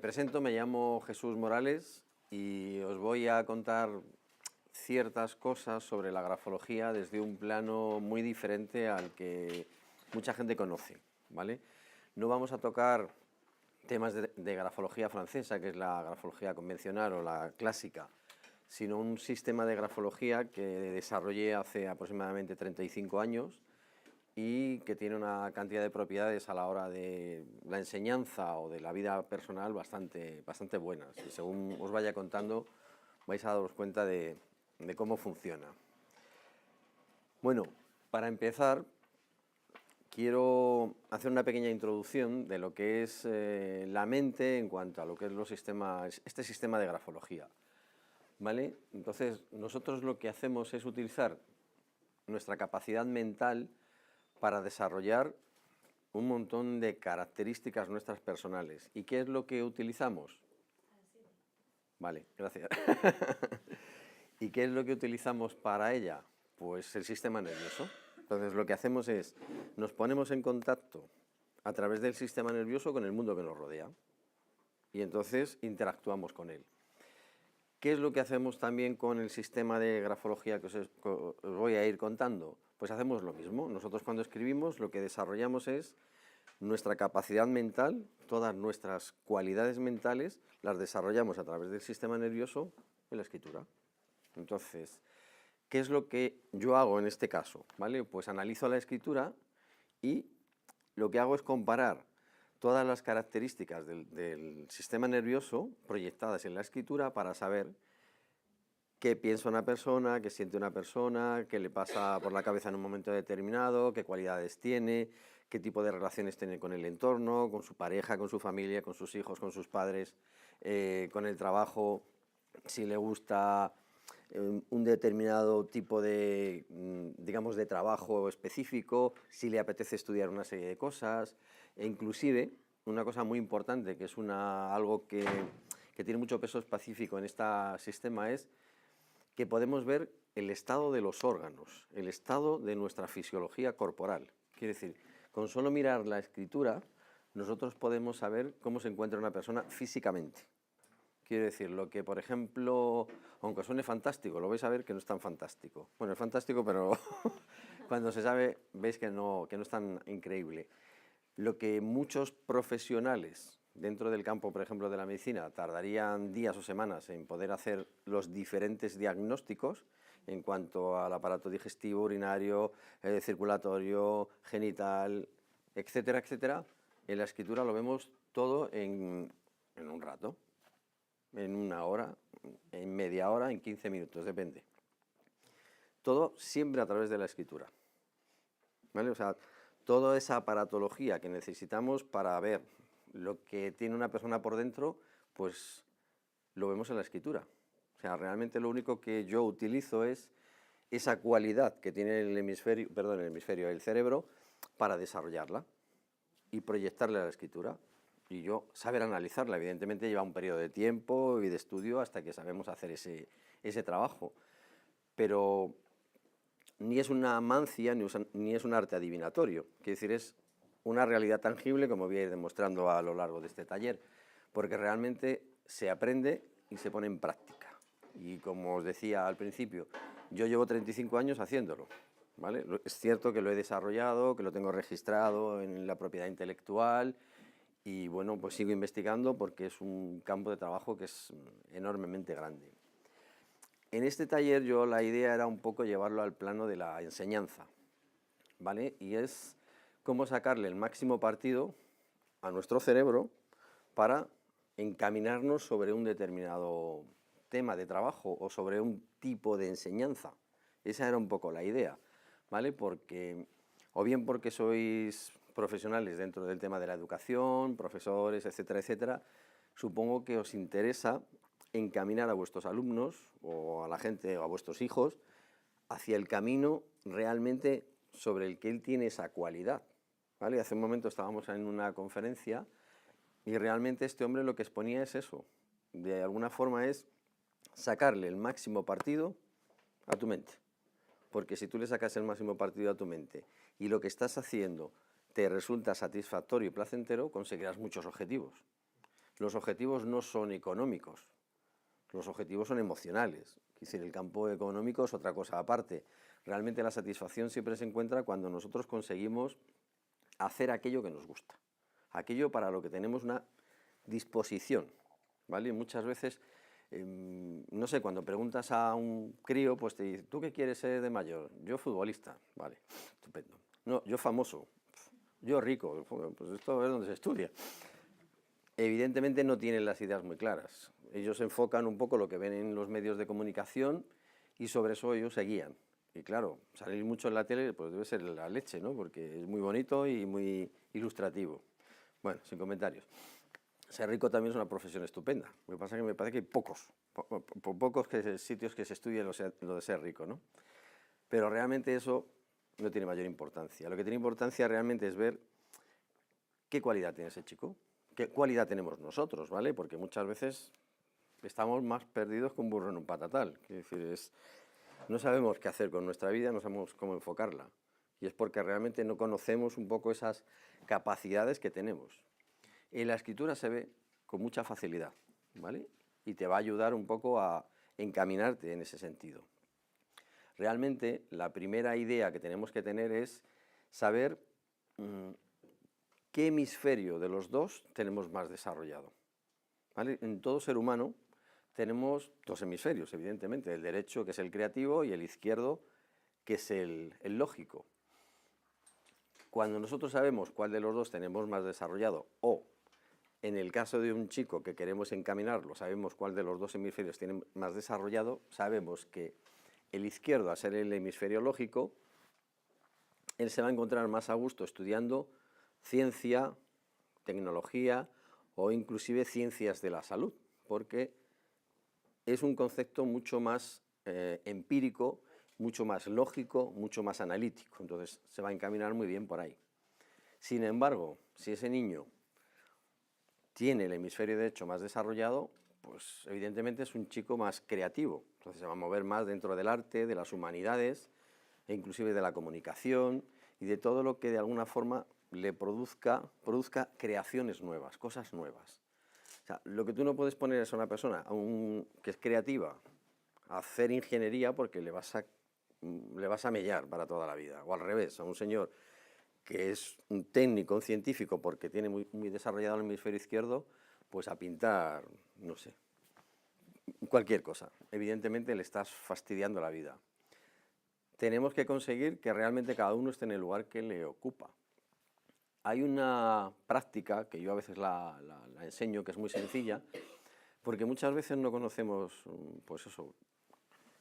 presento, me llamo Jesús Morales y os voy a contar ciertas cosas sobre la grafología desde un plano muy diferente al que mucha gente conoce, ¿vale? No vamos a tocar temas de grafología francesa, que es la grafología convencional o la clásica, sino un sistema de grafología que desarrollé hace aproximadamente 35 años y que tiene una cantidad de propiedades a la hora de la enseñanza o de la vida personal bastante buenas. Y según os vaya contando, vais a daros cuenta de cómo funciona. Bueno, para empezar, quiero hacer una pequeña introducción de lo que es la mente en cuanto a lo que es este sistema de grafología, ¿vale? Entonces, nosotros lo que hacemos es utilizar nuestra capacidad mental para desarrollar un montón de características nuestras personales. ¿Y qué es lo que utilizamos? Vale, gracias. ¿Y qué es lo que utilizamos para ella? Pues el sistema nervioso. Entonces lo que hacemos es, nos ponemos en contacto a través del sistema nervioso con el mundo que nos rodea. Y entonces interactuamos con él. ¿Qué es lo que hacemos también con el sistema de grafología que os voy a ir contando? Pues hacemos lo mismo. Nosotros cuando escribimos lo que desarrollamos es nuestra capacidad mental, todas nuestras cualidades mentales las desarrollamos a través del sistema nervioso en la escritura. Entonces, ¿qué es lo que yo hago en este caso? ¿Vale? Pues analizo la escritura y lo que hago es comparar todas las características del sistema nervioso proyectadas en la escritura para saber qué piensa una persona, qué siente una persona, qué le pasa por la cabeza en un momento determinado, qué cualidades tiene, qué tipo de relaciones tiene con el entorno, con su pareja, con su familia, con sus hijos, con sus padres, con el trabajo, si le gusta un determinado tipo de, digamos, de trabajo específico, si le apetece estudiar una serie de cosas, e inclusive una cosa muy importante, que es algo que tiene mucho peso específico en este sistema, es que podemos ver el estado de los órganos, el estado de nuestra fisiología corporal. Quiere decir, con solo mirar la escritura, nosotros podemos saber cómo se encuentra una persona físicamente. Quiero decir, lo que, por ejemplo, aunque suene fantástico, lo vais a ver que no es tan fantástico. Bueno, es fantástico, pero cuando se sabe, veis que no es tan increíble. Lo que muchos profesionales dentro del campo, por ejemplo, de la medicina, tardarían días o semanas en poder hacer los diferentes diagnósticos en cuanto al aparato digestivo, urinario, circulatorio, genital, etcétera, etcétera, en la escritura lo vemos todo en un rato. En una hora, en media hora, en 15 minutos, depende. Todo siempre a través de la escritura, ¿vale? O sea, toda esa aparatología que necesitamos para ver lo que tiene una persona por dentro, pues lo vemos en la escritura. O sea, realmente lo único que yo utilizo es esa cualidad que tiene el cerebro, para desarrollarla y proyectarla a la escritura. Y yo saber analizarla, evidentemente lleva un periodo de tiempo y de estudio hasta que sabemos hacer ese trabajo. Pero ni es una mancia ni es un arte adivinatorio, quiere decir, es una realidad tangible, como voy a ir demostrando a lo largo de este taller, porque realmente se aprende y se pone en práctica. Y como os decía al principio, yo llevo 35 años haciéndolo, ¿vale? Es cierto que lo he desarrollado, que lo tengo registrado en la propiedad intelectual, y bueno, pues sigo investigando porque es un campo de trabajo que es enormemente grande. En este taller la idea era un poco llevarlo al plano de la enseñanza, ¿vale? Y es cómo sacarle el máximo partido a nuestro cerebro para encaminarnos sobre un determinado tema de trabajo o sobre un tipo de enseñanza. Esa era un poco la idea, ¿vale? Porque, o bien porque sois profesionales dentro del tema de la educación, profesores, etcétera, etcétera, supongo que os interesa encaminar a vuestros alumnos o a la gente o a vuestros hijos hacia el camino realmente sobre el que él tiene esa cualidad, ¿vale? Hace un momento estábamos en una conferencia y realmente este hombre lo que exponía es eso, de alguna forma es sacarle el máximo partido a tu mente, porque si tú le sacas el máximo partido a tu mente y lo que estás haciendo te resulta satisfactorio y placentero, conseguirás muchos objetivos. los objetivos no son económicos, los objetivos son emocionales. Es decir, el campo económico es otra cosa aparte. Realmente la satisfacción siempre se encuentra cuando nosotros conseguimos hacer aquello que nos gusta, aquello para lo que tenemos una disposición, ¿vale? Muchas veces, no sé, cuando preguntas a un crío, pues te dice, ¿tú qué quieres ser de mayor? Yo futbolista, vale, estupendo. No, yo famoso, yo rico, pues esto es donde se estudia. Evidentemente no tienen las ideas muy claras. Ellos enfocan un poco lo que ven en los medios de comunicación y sobre eso ellos se guían. Y claro, salir mucho en la tele pues debe ser la leche, ¿no? Porque es muy bonito y muy ilustrativo. Bueno, sin comentarios. Ser rico también es una profesión estupenda. Lo que pasa es que me parece que hay pocos sitios que se estudien lo de ser rico, ¿no? Pero realmente eso no tiene mayor importancia. Lo que tiene importancia realmente es ver qué cualidad tiene ese chico, qué cualidad tenemos nosotros, ¿vale? Porque muchas veces estamos más perdidos que un burro en un patatal. Es decir, no sabemos qué hacer con nuestra vida, no sabemos cómo enfocarla. Y es porque realmente no conocemos un poco esas capacidades que tenemos. En la escritura se ve con mucha facilidad, ¿vale? Y te va a ayudar un poco a encaminarte en ese sentido. Realmente la primera idea que tenemos que tener es saber qué hemisferio de los dos tenemos más desarrollado, ¿vale? En todo ser humano tenemos dos hemisferios, evidentemente, el derecho, que es el creativo, y el izquierdo, que es el lógico. Cuando nosotros sabemos cuál de los dos tenemos más desarrollado, o en el caso de un chico que queremos encaminarlo, sabemos cuál de los dos hemisferios tiene más desarrollado, sabemos que el izquierdo, al ser el hemisferio lógico, él se va a encontrar más a gusto estudiando ciencia, tecnología o inclusive ciencias de la salud, porque es un concepto mucho más empírico, mucho más lógico, mucho más analítico. Entonces se va a encaminar muy bien por ahí. Sin embargo, si ese niño tiene el hemisferio derecho más desarrollado, pues evidentemente es un chico más creativo. Entonces se va a mover más dentro del arte, de las humanidades, e inclusive de la comunicación y de todo lo que de alguna forma le produzca creaciones nuevas, cosas nuevas. O sea, lo que tú no puedes poner es a una persona que es creativa a hacer ingeniería porque le vas a mellar para toda la vida. O al revés, a un señor que es un técnico, un científico, porque tiene muy desarrollado el hemisferio izquierdo, pues a pintar, no sé, cualquier cosa. Evidentemente le estás fastidiando la vida. Tenemos que conseguir que realmente cada uno esté en el lugar que le ocupa. Hay una práctica que yo a veces la enseño, que es muy sencilla, porque muchas veces no conocemos, pues eso,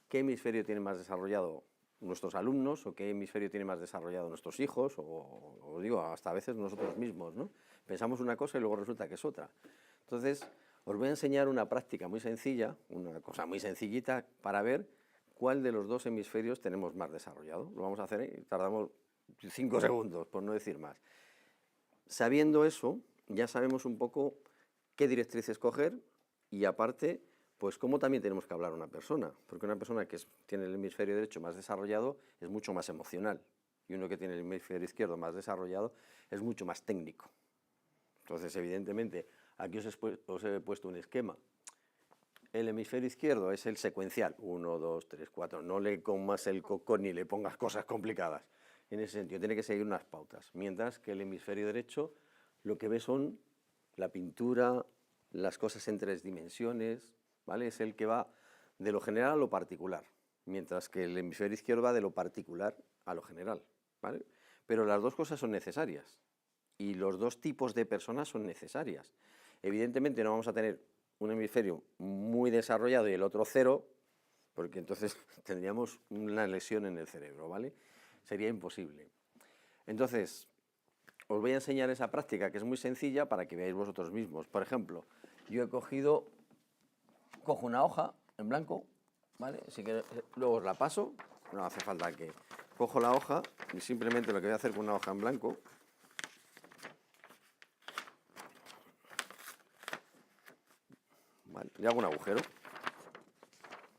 qué hemisferio tiene más desarrollado nuestros alumnos o qué hemisferio tiene más desarrollado nuestros hijos o digo, hasta a veces nosotros mismos, ¿no? Pensamos una cosa y luego resulta que es otra. Entonces, os voy a enseñar una práctica muy sencilla, una cosa muy sencillita para ver cuál de los dos hemisferios tenemos más desarrollado. Lo vamos a hacer y tardamos 5 segundos, por no decir más. Sabiendo eso, ya sabemos un poco qué directriz escoger y aparte, pues cómo también tenemos que hablar a una persona, porque una persona que tiene el hemisferio derecho más desarrollado es mucho más emocional y uno que tiene el hemisferio izquierdo más desarrollado es mucho más técnico. Entonces, evidentemente, aquí os he puesto un esquema. El hemisferio izquierdo es el secuencial, 1, 2, 3, 4, no le comas el coco ni le pongas cosas complicadas. En ese sentido, tiene que seguir unas pautas, mientras que el hemisferio derecho lo que ve son la pintura, las cosas en 3 dimensiones, ¿vale? Es el que va de lo general a lo particular, mientras que el hemisferio izquierdo va de lo particular a lo general, ¿vale? Pero las dos cosas son necesarias y los dos tipos de personas son necesarias. Evidentemente no vamos a tener un hemisferio muy desarrollado y el otro cero, porque entonces tendríamos una lesión en el cerebro, ¿vale? Sería imposible. Entonces, os voy a enseñar esa práctica que es muy sencilla para que veáis vosotros mismos. Por ejemplo, yo cojo una hoja en blanco, ¿vale? Así que luego os la paso, no hace falta que... Cojo la hoja y simplemente lo que voy a hacer con una hoja en blanco, ¿vale? Le hago un agujero,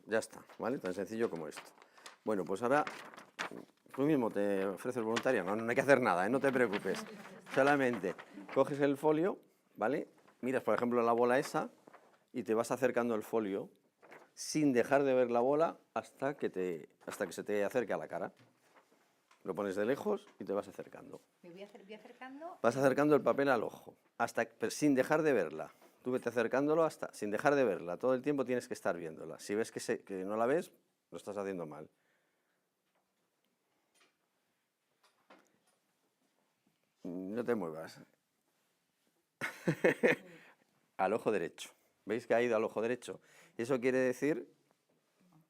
ya está, ¿vale? Tan sencillo como esto. Bueno, pues ahora tú mismo te ofreces voluntaria, no hay que hacer nada, ¿eh? No te preocupes. Solamente coges el folio, ¿vale? miras, por ejemplo, la bola esa y te vas acercando el folio sin dejar de ver la bola hasta que se te acerque a la cara. Lo pones de lejos y te vas acercando. Me voy acercando. Vas acercando el papel al ojo, pero sin dejar de verla. Tú vete acercándolo sin dejar de verla. Todo el tiempo tienes que estar viéndola. Si ves que no la ves, lo estás haciendo mal. No te muevas. Al ojo derecho. ¿Veis que ha ido al ojo derecho? Eso quiere decir...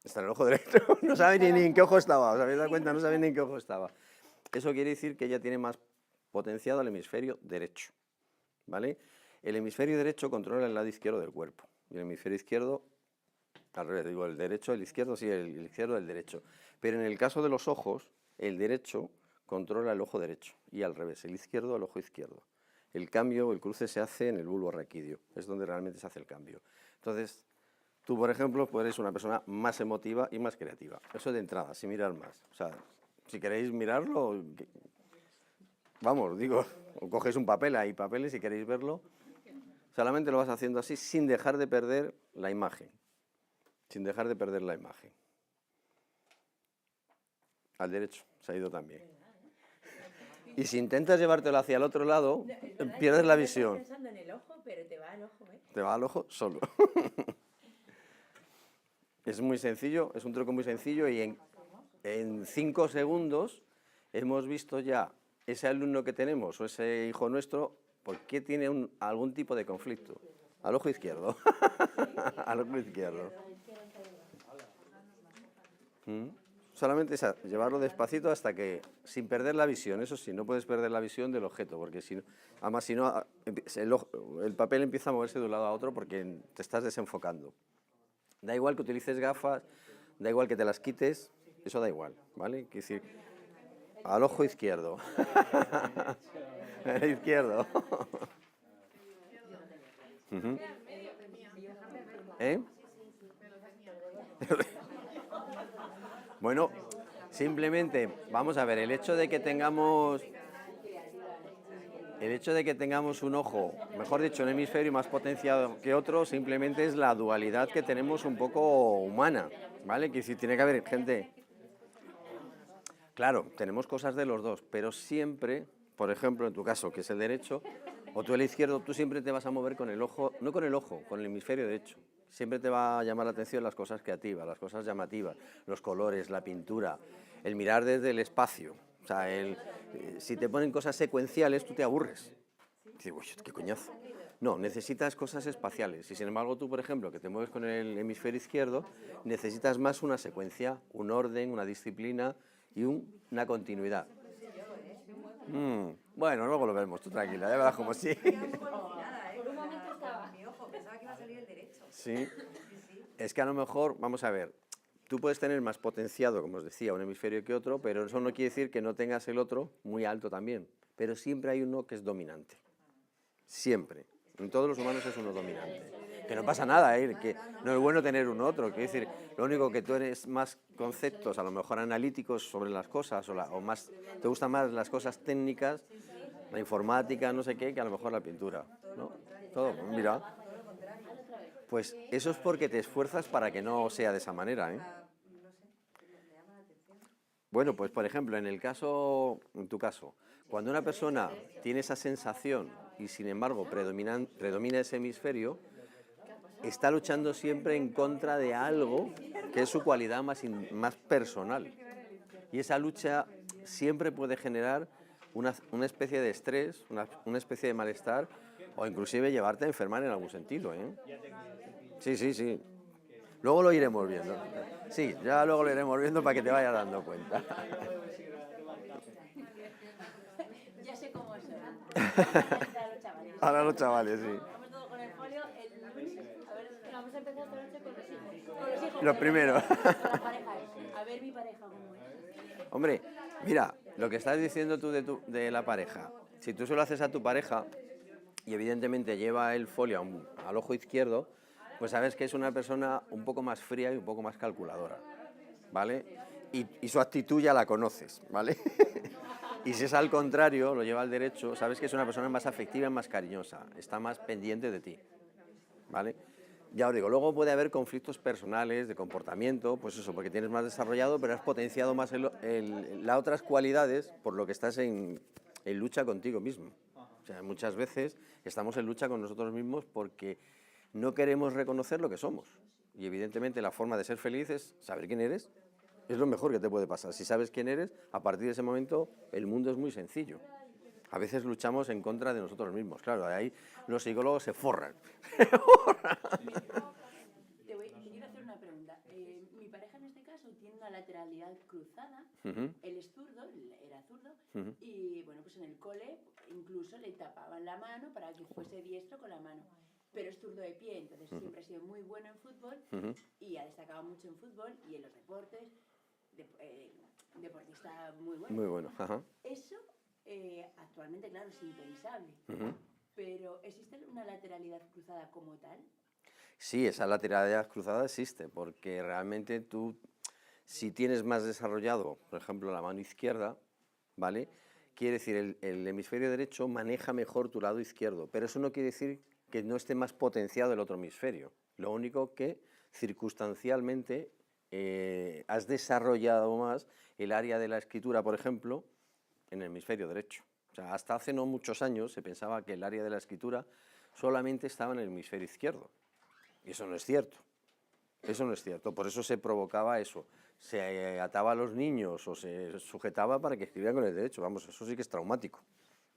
Está en el ojo derecho. No sabe ni en qué ojo estaba. ¿Os habéis dado cuenta? No sabe ni en qué ojo estaba. Eso quiere decir que ella tiene más potenciado el hemisferio derecho. ¿Vale? El hemisferio derecho controla el lado izquierdo del cuerpo. Y el hemisferio izquierdo, al revés, digo el derecho, el izquierdo, sí, el izquierdo, el derecho. Pero en el caso de los ojos, el derecho controla el ojo derecho. Y al revés, el izquierdo, el ojo izquierdo. El cambio, el cruce se hace en el bulbo raquídeo. Es donde realmente se hace el cambio. Entonces, tú, por ejemplo, pues eres una persona más emotiva y más creativa. Eso de entrada, sin mirar más. O sea, si queréis mirarlo, vamos, digo, o cogéis un papel, hay papeles, si queréis verlo, solamente lo vas haciendo así sin dejar de perder la imagen. Sin dejar de perder la imagen. Al derecho, se ha ido también. Y si intentas llevártelo hacia el otro lado, pierdes la visión. Estás pensando en el ojo, pero te va al ojo, ¿eh? Te va al ojo solo. Es muy sencillo, es un truco muy sencillo y en 5 segundos hemos visto ya ese alumno que tenemos o ese hijo nuestro, por qué tiene algún tipo de conflicto. Al ojo izquierdo. Al ojo izquierdo. Solamente es llevarlo despacito hasta que, sin perder la visión, eso sí, no puedes perder la visión del objeto, porque si no, además si no, el papel empieza a moverse de un lado a otro porque te estás desenfocando. Da igual que utilices gafas, da igual que te las quites, eso da igual, ¿vale? Quiere decir, al ojo izquierdo. El izquierdo. ¿Eh? Bueno, simplemente, vamos a ver, el hecho de que tengamos un ojo, mejor dicho, un hemisferio más potenciado que otro, simplemente es la dualidad que tenemos un poco humana, ¿vale? Que si tiene que haber gente... Claro, tenemos cosas de los dos, pero siempre, por ejemplo, en tu caso, que es el derecho, o tú el izquierdo, tú siempre te vas a mover con el ojo, no con el ojo, con el hemisferio derecho. Siempre te va a llamar la atención las cosas creativas, las cosas llamativas, los colores, la pintura, el mirar desde el espacio. O sea, si te ponen cosas secuenciales, tú te aburres. Dices, uy, qué coñazo. No, necesitas cosas espaciales. Y sin embargo, tú, por ejemplo, que te mueves con el hemisferio izquierdo, necesitas más una secuencia, un orden, una disciplina y una continuidad. Bueno, luego lo vemos, tú tranquila, ya verás como sí. Por un momento estaba. Mi ojo, pensaba que iba a salir el derecho. Sí. Es que a lo mejor, vamos a ver, tú puedes tener más potenciado, como os decía, un hemisferio que otro, pero eso no quiere decir que no tengas el otro muy alto también. Pero siempre hay uno que es dominante. Siempre. En todos los humanos es uno dominante. Que no pasa nada, ¿eh? Que no es bueno tener un otro. Quiere decir, lo único que tú eres más conceptos, a lo mejor analíticos sobre las cosas, o más, te gustan más las cosas técnicas, la informática, no sé qué, que a lo mejor la pintura, ¿no? Todo, mira. Pues eso es porque te esfuerzas para que no sea de esa manera, ¿eh? Bueno, pues por ejemplo, en tu caso, cuando una persona tiene esa sensación y sin embargo predomina ese hemisferio, está luchando siempre en contra de algo que es su cualidad más personal. Y esa lucha siempre puede generar una especie de estrés, una especie de malestar o inclusive llevarte a enfermar en algún sentido, ¿eh? Sí, sí, sí. Luego lo iremos viendo. Sí, ya luego lo iremos viendo para que te vayas dando cuenta. Ya sé cómo son. Ahora los chavales, sí. Vamos todos con el folio. A ver, vamos a empezar esta noche con los hijos. Con los hijos. Lo primero. Con la pareja. A ver mi pareja cómo es. Hombre, mira, lo que estás diciendo tú de la pareja, si tú se lo haces a tu pareja y evidentemente lleva el folio al ojo izquierdo, pues sabes que es una persona un poco más fría y un poco más calculadora, ¿vale? Y su actitud ya la conoces, ¿vale? Y si es al contrario, lo lleva al derecho, sabes que es una persona más afectiva y más cariñosa, está más pendiente de ti, ¿vale? Ya os digo, luego puede haber conflictos personales, de comportamiento, pues eso, porque tienes más desarrollado, pero has potenciado más las otras cualidades por lo que estás en lucha contigo mismo. O sea, muchas veces estamos en lucha con nosotros mismos porque no queremos reconocer lo que somos. Y evidentemente la forma de ser feliz es saber quién eres. Es lo mejor que te puede pasar. Si sabes quién eres, a partir de ese momento el mundo es muy sencillo. A veces luchamos en contra de nosotros mismos. Claro, de ahí los psicólogos se forran. Te quiero hacer una pregunta. Mi pareja en este caso tiene una lateralidad cruzada. Él es zurdo, era zurdo, y bueno, pues en el cole incluso le tapaban la mano para que fuese diestro con la mano. Pero es zurdo de pie, entonces siempre ha sido muy bueno en fútbol y ha destacado mucho en fútbol y en los deportes. Deportista muy bueno. Muy bueno, ajá. Eso actualmente, claro, es impensable. Pero ¿existe una lateralidad cruzada como tal? Sí, esa lateralidad cruzada existe, porque realmente tú, si tienes más desarrollado, por ejemplo, la mano izquierda, ¿vale? Quiere decir, el hemisferio derecho maneja mejor tu lado izquierdo, pero eso no quiere decir que no esté más potenciado el otro hemisferio. Lo único que, circunstancialmente, has desarrollado más el área de la escritura, por ejemplo, en el hemisferio derecho. O sea, hasta hace no muchos años se pensaba que el área de la escritura solamente estaba en el hemisferio izquierdo. Y eso no es cierto. Eso no es cierto. Por eso se provocaba eso. Se ataba a los niños o se sujetaba para que escribieran con el derecho. Vamos, eso sí que es traumático,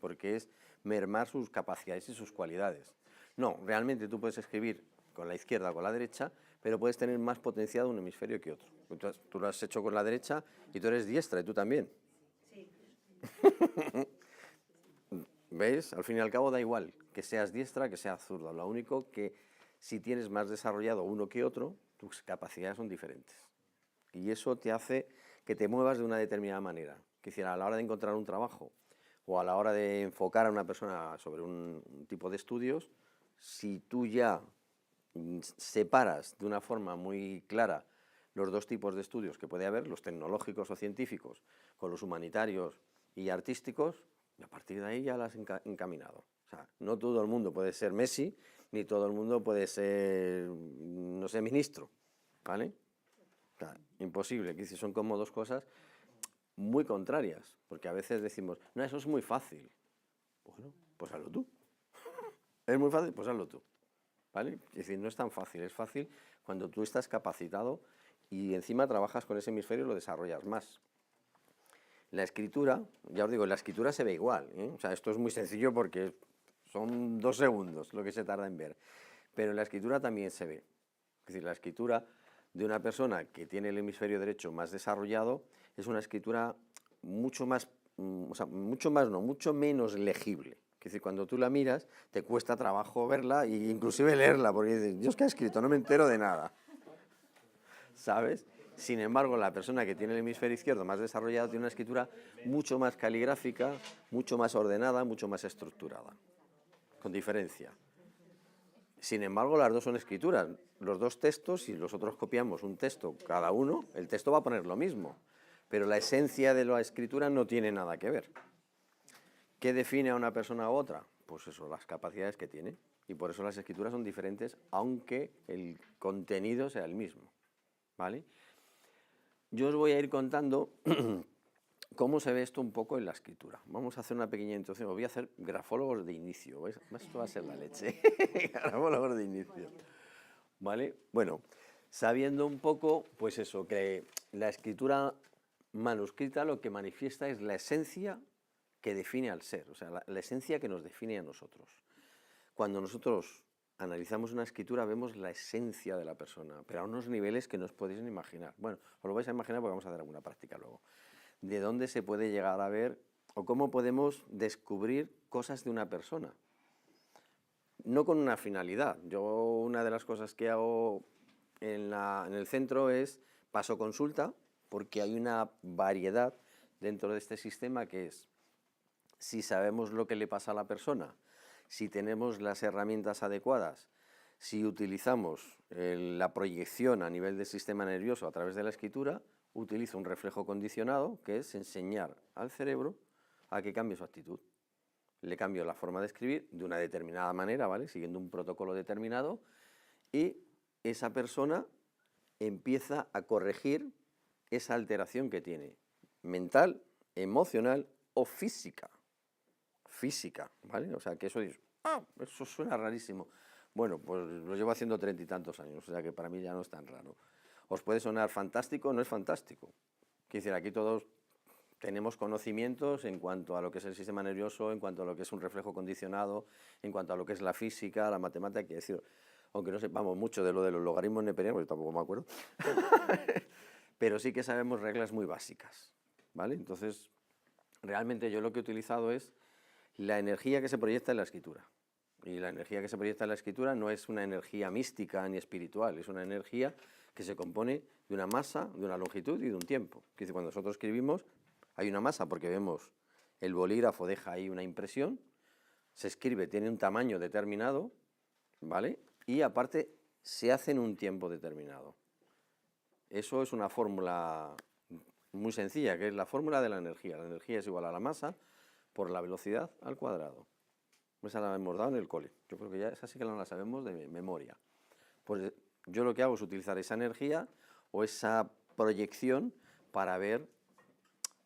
porque es mermar sus capacidades y sus cualidades. No, realmente tú puedes escribir con la izquierda o con la derecha, pero puedes tener más potenciado un hemisferio que otro. Entonces, tú lo has hecho con la derecha y tú eres diestra y tú también. Sí. ¿Ves? Al fin y al cabo da igual que seas diestra que seas zurda. Lo único que si tienes más desarrollado uno que otro, tus capacidades son diferentes. Y eso te hace que te muevas de una determinada manera. Que decir, a la hora de encontrar un trabajo o a la hora de enfocar a una persona sobre un tipo de estudios, si tú ya separas de una forma muy clara los dos tipos de estudios que puede haber, los tecnológicos o científicos, con los humanitarios y artísticos, y a partir de ahí ya las has encaminado. O sea, no todo el mundo puede ser Messi, ni todo el mundo puede ser, no sé, ministro, ¿vale? O sea, imposible, que son como dos cosas muy contrarias, porque a veces decimos, no, eso es muy fácil. Bueno, pues hazlo tú. Es muy fácil, pues hazlo tú. ¿Vale? Es decir, no es tan fácil, es fácil cuando tú estás capacitado y encima trabajas con ese hemisferio y lo desarrollas más. La escritura, ya os digo, la escritura se ve igual, ¿eh? O sea, esto es muy sencillo porque son 2 segundos lo que se tarda en ver, pero la escritura también se ve. Es decir, la escritura de una persona que tiene el hemisferio derecho más desarrollado es una escritura mucho más, o sea, mucho menos legible. Es decir, cuando tú la miras, te cuesta trabajo verla e inclusive leerla, porque dices, Dios, ¿qué ha escrito? No me entero de nada, ¿sabes? Sin embargo, la persona que tiene el hemisferio izquierdo más desarrollado tiene una escritura mucho más caligráfica, mucho más ordenada, mucho más estructurada, con diferencia. Sin embargo, las dos son escrituras. Los dos textos, si nosotros copiamos un texto cada uno, el texto va a poner lo mismo, pero la esencia de la escritura no tiene nada que ver. ¿Qué define a una persona a otra? Pues eso, las capacidades que tiene. Y por eso las escrituras son diferentes, aunque el contenido sea el mismo, ¿vale? Yo os voy a ir contando cómo se ve esto un poco en la escritura. Vamos a hacer una pequeña introducción. Os voy a hacer grafólogos de inicio. ¿Veis? Esto va a ser la leche. Grafólogos de inicio. ¿Vale? Bueno, sabiendo un poco, pues eso, que la escritura manuscrita lo que manifiesta es la esencia que define al ser, o sea, la esencia que nos define a nosotros. Cuando nosotros analizamos una escritura vemos la esencia de la persona, pero a unos niveles que no os podéis ni imaginar. Bueno, os lo vais a imaginar porque vamos a hacer alguna práctica luego. De dónde se puede llegar a ver o cómo podemos descubrir cosas de una persona. No con una finalidad. Yo una de las cosas que hago en el centro es paso consulta, porque hay una variedad dentro de este sistema que es, si sabemos lo que le pasa a la persona, si tenemos las herramientas adecuadas, si utilizamos la proyección a nivel del sistema nervioso a través de la escritura, utilizo un reflejo condicionado, que es enseñar al cerebro a que cambie su actitud. Le cambio la forma de escribir de una determinada manera, ¿vale? Siguiendo un protocolo determinado, y esa persona empieza a corregir esa alteración que tiene, mental, emocional o física. Física, ¿vale? O sea, que eso dice, eso suena rarísimo. Bueno, pues lo llevo haciendo 30 y tantos años, o sea que para mí ya no es tan raro. ¿Os puede sonar fantástico? No es fantástico. Quiero decir, aquí todos tenemos conocimientos en cuanto a lo que es el sistema nervioso, en cuanto a lo que es un reflejo condicionado, en cuanto a lo que es la física, la matemática, quiero decir, aunque no sepamos mucho de lo de los logaritmos neperianos, porque tampoco me acuerdo, pero sí que sabemos reglas muy básicas, ¿vale? Entonces, realmente yo lo que he utilizado es la energía que se proyecta en la escritura. Y la energía que se proyecta en la escritura no es una energía mística ni espiritual, es una energía que se compone de una masa, de una longitud y de un tiempo. Que dice, cuando nosotros escribimos, hay una masa porque vemos el bolígrafo deja ahí una impresión, se escribe, tiene un tamaño determinado, ¿vale? Y aparte se hace en un tiempo determinado. Eso es una fórmula muy sencilla, que es la fórmula de la energía. La energía es igual a la masa por la velocidad al cuadrado. Esa la hemos dado en el cole. Yo creo que ya esa sí que no la sabemos de memoria. Pues yo lo que hago es utilizar esa energía o esa proyección para ver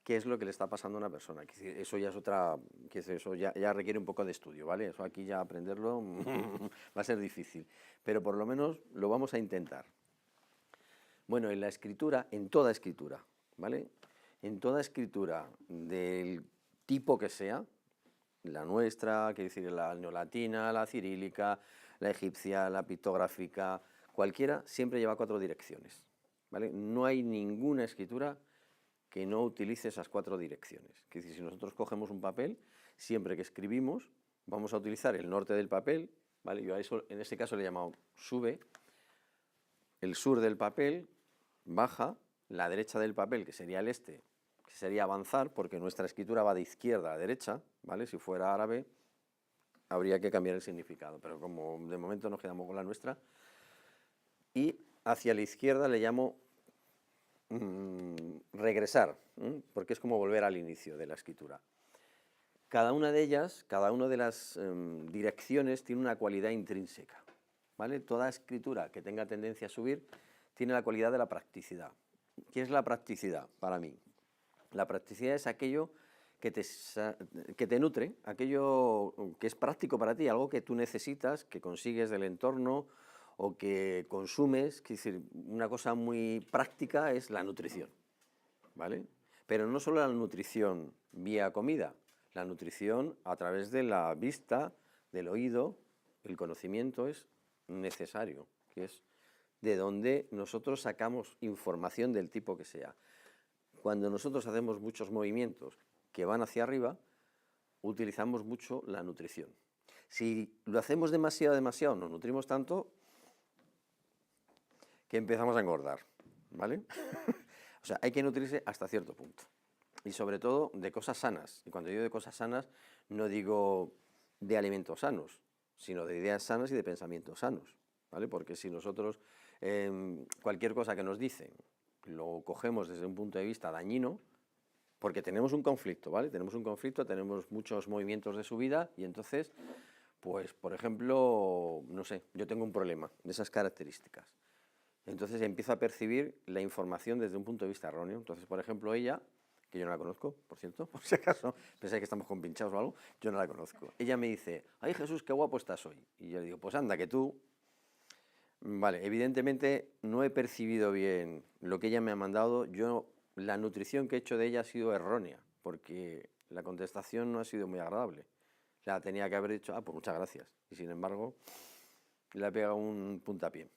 qué es lo que le está pasando a una persona. Eso ya es otra, eso ya requiere un poco de estudio, ¿vale? Eso aquí ya aprenderlo va a ser difícil, pero por lo menos lo vamos a intentar. Bueno, en la escritura, en toda escritura, ¿vale? En toda escritura del tipo que sea, la nuestra, quiere decir la neolatina, la cirílica, la egipcia, la pictográfica, cualquiera, siempre lleva 4 direcciones, ¿vale? No hay ninguna escritura que no utilice esas 4 direcciones. Es decir, si nosotros cogemos un papel, siempre que escribimos, vamos a utilizar el norte del papel, ¿vale? Yo a eso, en este caso le he llamado sube, el sur del papel, baja, la derecha del papel, que sería el este, que sería avanzar, porque nuestra escritura va de izquierda a derecha, ¿vale? Si fuera árabe, habría que cambiar el significado, pero como de momento nos quedamos con la nuestra. Y hacia la izquierda le llamo regresar, porque es como volver al inicio de la escritura. Cada una de ellas, cada una de las direcciones tiene una cualidad intrínseca, ¿vale? Toda escritura que tenga tendencia a subir tiene la cualidad de la practicidad. ¿Qué es la practicidad para mí? La practicidad es aquello que te nutre, aquello que es práctico para ti, algo que tú necesitas, que consigues del entorno o que consumes, que es decir, una cosa muy práctica es la nutrición, ¿vale? Pero no solo la nutrición vía comida, la nutrición a través de la vista, del oído, el conocimiento es necesario, que es de donde nosotros sacamos información del tipo que sea. Cuando nosotros hacemos muchos movimientos que van hacia arriba, utilizamos mucho la nutrición. Si lo hacemos demasiado, nos nutrimos tanto que empezamos a engordar, ¿vale? O sea, hay que nutrirse hasta cierto punto. Y sobre todo de cosas sanas. Y cuando digo de cosas sanas, no digo de alimentos sanos, sino de ideas sanas y de pensamientos sanos, ¿vale? Porque si nosotros cualquier cosa que nos dicen lo cogemos desde un punto de vista dañino, porque tenemos un conflicto, ¿vale? Tenemos un conflicto, tenemos muchos movimientos de subida y entonces, pues, por ejemplo, no sé, yo tengo un problema de esas características. Entonces empiezo a percibir la información desde un punto de vista erróneo. Entonces, por ejemplo, ella, que yo no la conozco, por cierto, por si acaso pensáis que estamos compinchados o algo, yo no la conozco. Ella me dice, ay Jesús, qué guapo estás hoy. Y yo le digo, pues anda, que tú... Vale, evidentemente no he percibido bien lo que ella me ha mandado. La nutrición que he hecho de ella ha sido errónea, porque la contestación no ha sido muy agradable. La tenía que haber dicho, pues muchas gracias. Y sin embargo, le he pegado un puntapié,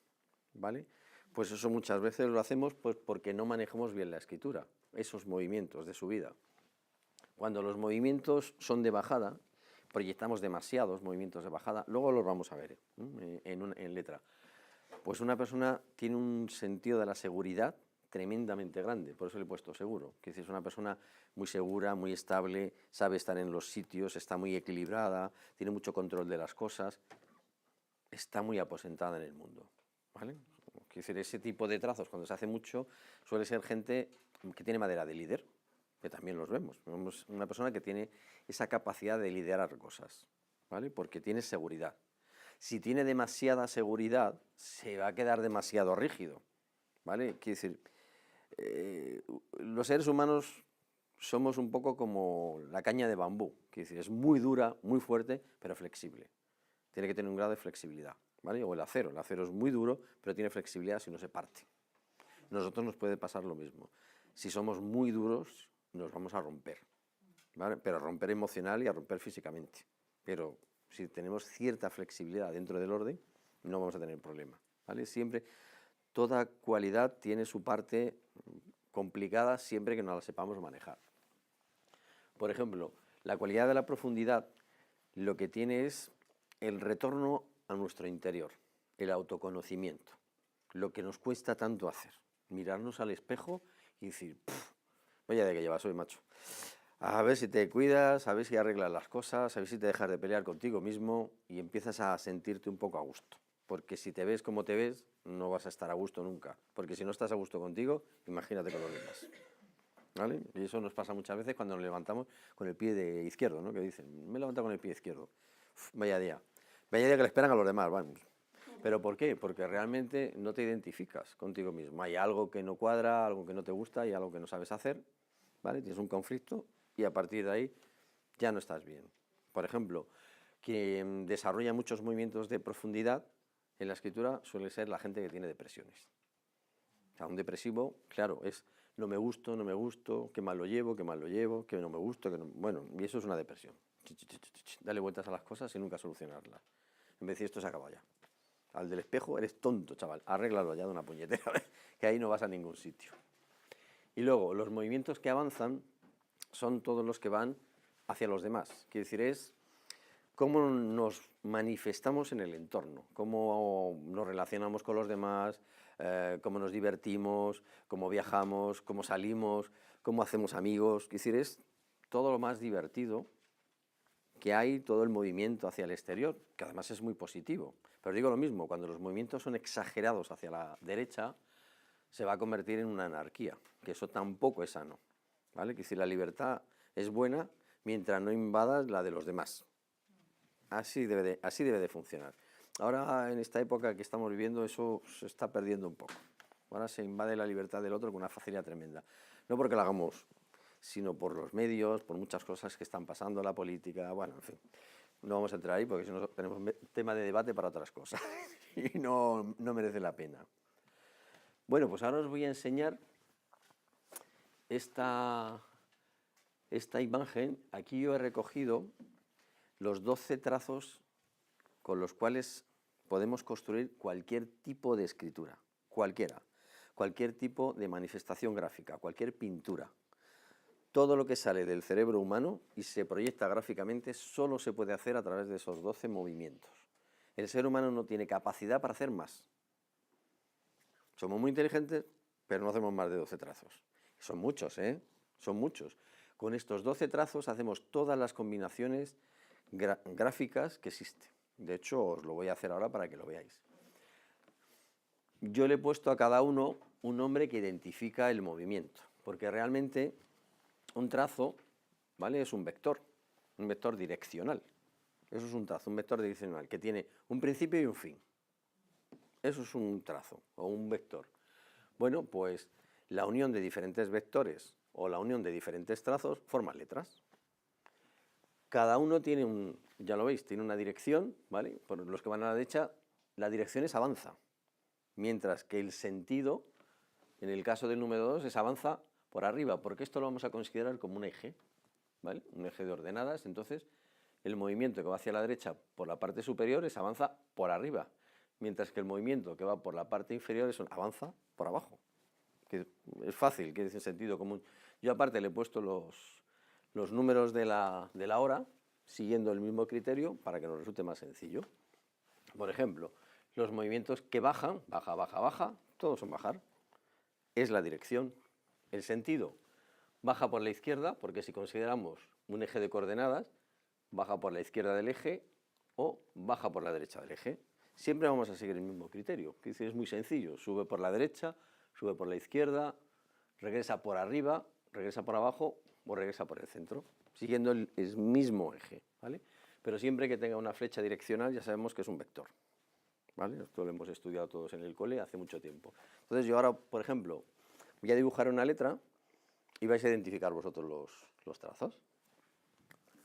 ¿vale? Pues eso muchas veces lo hacemos pues porque no manejamos bien la escritura, esos movimientos de subida. Cuando los movimientos son de bajada, proyectamos demasiados movimientos de bajada, luego los vamos a ver en letra. Pues una persona tiene un sentido de la seguridad tremendamente grande, por eso le he puesto seguro, que es una persona muy segura, muy estable, sabe estar en los sitios, está muy equilibrada, tiene mucho control de las cosas, está muy aposentada en el mundo, ¿vale? Es decir, ese tipo de trazos, cuando se hace mucho, suele ser gente que tiene madera de líder, que también los vemos. Vemos una persona que tiene esa capacidad de liderar cosas, ¿vale? Porque tiene seguridad. Si tiene demasiada seguridad, se va a quedar demasiado rígido, ¿vale? Quiere decir, los seres humanos somos un poco como la caña de bambú, quiere decir, es muy dura, muy fuerte, pero flexible. Tiene que tener un grado de flexibilidad, ¿vale? O el acero es muy duro, pero tiene flexibilidad si no se parte. Nosotros nos puede pasar lo mismo. Si somos muy duros, nos vamos a romper, ¿vale? Pero a romper emocional y a romper físicamente. Pero si tenemos cierta flexibilidad dentro del orden, no vamos a tener problema, ¿vale? Siempre, toda cualidad tiene su parte complicada siempre que no la sepamos manejar. Por ejemplo, la cualidad de la profundidad lo que tiene es el retorno a nuestro interior, el autoconocimiento, lo que nos cuesta tanto hacer, mirarnos al espejo y decir, vaya de que llevas hoy, macho. A ver si te cuidas, a ver si arreglas las cosas, a ver si te dejas de pelear contigo mismo y empiezas a sentirte un poco a gusto. Porque si te ves como te ves, no vas a estar a gusto nunca. Porque si no estás a gusto contigo, imagínate con los demás, ¿vale? Y eso nos pasa muchas veces cuando nos levantamos con el pie izquierdo, ¿no? Que dicen, me he levantado con el pie izquierdo. Vaya día. Vaya día que le esperan a los demás, vamos. ¿Pero por qué? Porque realmente no te identificas contigo mismo. Hay algo que no cuadra, algo que no te gusta y algo que no sabes hacer, ¿vale? Tienes un conflicto y a partir de ahí ya no estás bien. Por ejemplo, quien desarrolla muchos movimientos de profundidad en la escritura suele ser la gente que tiene depresiones. O sea, un depresivo, claro, es no me gusto, qué mal lo llevo, que no me gusto, que no... Bueno, y eso es una depresión. Dale vueltas a las cosas y nunca solucionarlas. En vez de decir, esto se acaba ya. Al del espejo, eres tonto, chaval, arréglalo ya de una puñetera, que ahí no vas a ningún sitio. Y luego, los movimientos que avanzan son todos los que van hacia los demás. Quiere decir, es cómo nos manifestamos en el entorno, cómo nos relacionamos con los demás, cómo nos divertimos, cómo viajamos, cómo salimos, cómo hacemos amigos. Quiere decir, es todo lo más divertido que hay, todo el movimiento hacia el exterior, que además es muy positivo. Pero digo lo mismo, cuando los movimientos son exagerados hacia la derecha, se va a convertir en una anarquía, que eso tampoco es sano, ¿vale? Quiere decir, la libertad es buena mientras no invadas la de los demás. Así debe de funcionar. Ahora, en esta época que estamos viviendo, eso se está perdiendo un poco. Ahora se invade la libertad del otro con una facilidad tremenda. No porque lo hagamos, sino por los medios, por muchas cosas que están pasando, la política, bueno, en fin. No vamos a entrar ahí porque si no tenemos tema de debate para otras cosas y no merece la pena. Bueno, pues ahora os voy a enseñar esta imagen. Aquí yo he recogido los 12 trazos con los cuales podemos construir cualquier tipo de escritura, cualquier tipo de manifestación gráfica, cualquier pintura. Todo lo que sale del cerebro humano y se proyecta gráficamente solo se puede hacer a través de esos 12 movimientos. El ser humano no tiene capacidad para hacer más. Somos muy inteligentes, pero no hacemos más de 12 trazos. Son muchos, ¿eh? Son muchos. Con estos 12 trazos hacemos todas las combinaciones gráficas que existen. De hecho, os lo voy a hacer ahora para que lo veáis. Yo le he puesto a cada uno un nombre que identifica el movimiento, porque realmente un trazo, ¿vale? Es un vector direccional. Eso es un trazo, un vector direccional, que tiene un principio y un fin. Eso es un trazo o un vector. Bueno, pues la unión de diferentes vectores o la unión de diferentes trazos forma letras. Cada uno tiene ya lo veis, tiene una dirección, ¿vale? Por los que van a la derecha, la dirección es avanza, mientras que el sentido, en el caso del número 2, es avanza por arriba, porque esto lo vamos a considerar como un eje, ¿vale? Un eje de ordenadas. Entonces, el movimiento que va hacia la derecha por la parte superior es avanza por arriba, mientras que el movimiento que va por la parte inferior es avanza por abajo. Que es fácil, que es en sentido común. Yo aparte le he puesto los números de la hora, siguiendo el mismo criterio, para que nos resulte más sencillo. Por ejemplo, los movimientos que bajan, baja, baja, baja, todos son bajar. Es la dirección. El sentido, baja por la izquierda, porque si consideramos un eje de coordenadas, baja por la izquierda del eje o baja por la derecha del eje. Siempre vamos a seguir el mismo criterio, que es muy sencillo. Sube por la derecha, sube por la izquierda, regresa por arriba regresa por abajo o regresa por el centro, siguiendo el mismo eje, ¿vale? Pero siempre que tenga una flecha direccional ya sabemos que es un vector, ¿vale? Esto lo hemos estudiado todos en el cole hace mucho tiempo. Entonces yo ahora, por ejemplo, voy a dibujar una letra y vais a identificar vosotros los trazos.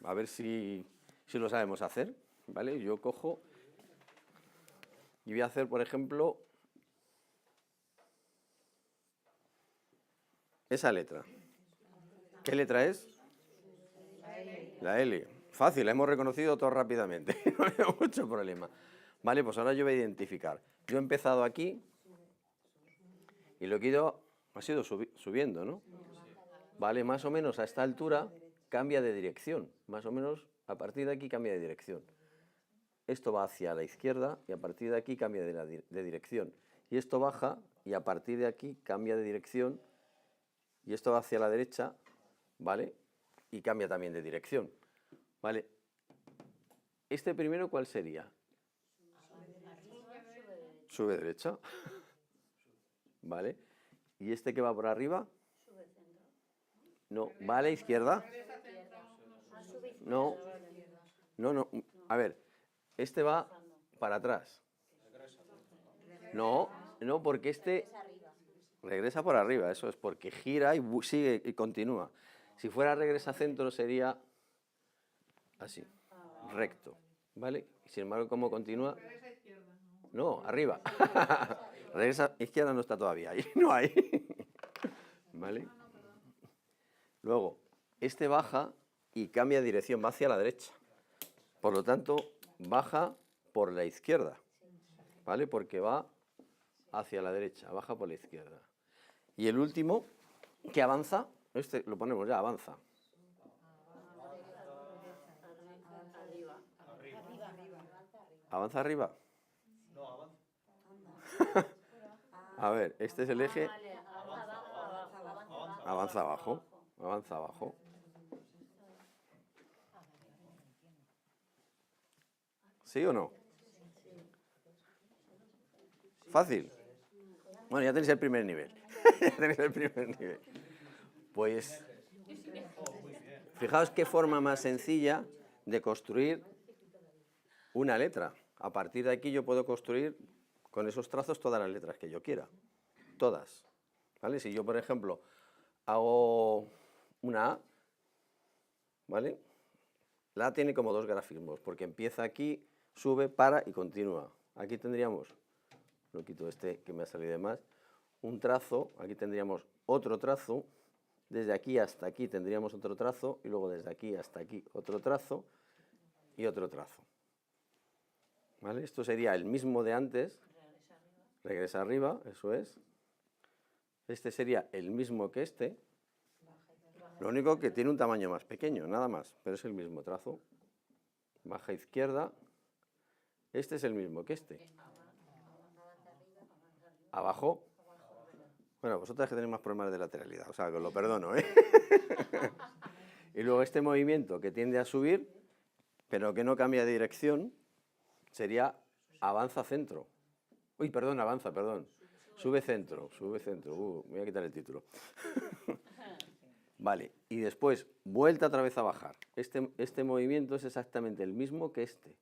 A ver si lo sabemos hacer, ¿vale? Yo cojo y voy a hacer, por ejemplo, esa letra. ¿Qué letra es? La L. Fácil, la hemos reconocido todos rápidamente. No hay mucho problema. Vale, pues ahora yo voy a identificar. Yo he empezado aquí y lo que he ido ha sido subiendo, ¿no? Vale, más o menos a esta altura cambia de dirección. Más o menos a partir de aquí cambia de dirección. Esto va hacia la izquierda y a partir de aquí cambia de dirección. Y esto baja y a partir de aquí cambia de dirección. Y esto va hacia la derecha, ¿vale? Y cambia también de dirección, ¿vale? ¿Este primero cuál sería? Sube derecha. ¿Vale? ¿Y este que va por arriba? No, ¿va a la izquierda? No, no. A ver, este va para atrás. No, porque este regresa por arriba, eso es, porque gira y sigue y continúa. Si fuera regresa centro sería así, recto, ¿vale? Sin embargo, ¿cómo continúa? No, arriba. Regresa izquierda no está todavía, ahí no hay. ¿Vale? Luego, este baja y cambia de dirección, va hacia la derecha. Por lo tanto, baja por la izquierda, ¿vale? Porque va hacia la derecha, baja por la izquierda. Y el último, que avanza, este lo ponemos ya, avanza. ¿Avanza arriba? No, avanza. A ver, este es el eje. Avanza abajo. Avanza abajo. ¿Sí o no? Fácil. Bueno, ya tenéis el primer nivel. Ya tenéis el primer nivel. Pues, fijaos qué forma más sencilla de construir una letra. A partir de aquí yo puedo construir con esos trazos todas las letras que yo quiera. Todas. ¿Vale? Si yo, por ejemplo, hago una A, ¿vale? La A tiene como dos grafismos, porque empieza aquí, sube, para y continúa. Aquí tendríamos, lo quito este que me ha salido de más, un trazo, aquí tendríamos otro trazo, desde aquí hasta aquí tendríamos otro trazo, y luego desde aquí hasta aquí otro trazo y otro trazo. ¿Vale? Esto sería el mismo de antes, regresa arriba, eso es. Este sería el mismo que este, lo único que tiene un tamaño más pequeño, nada más, pero es el mismo trazo. Baja izquierda, este es el mismo que este. Abajo, bueno, vosotras que tenéis más problemas de lateralidad, o sea, que os lo perdono, ¿eh? Y luego este movimiento que tiende a subir, pero que no cambia de dirección, sería avanza centro. Uy, perdón, avanza, perdón. Sube centro. Me voy a quitar el título. Vale, y después, vuelta otra vez a bajar. Este movimiento es exactamente el mismo que este.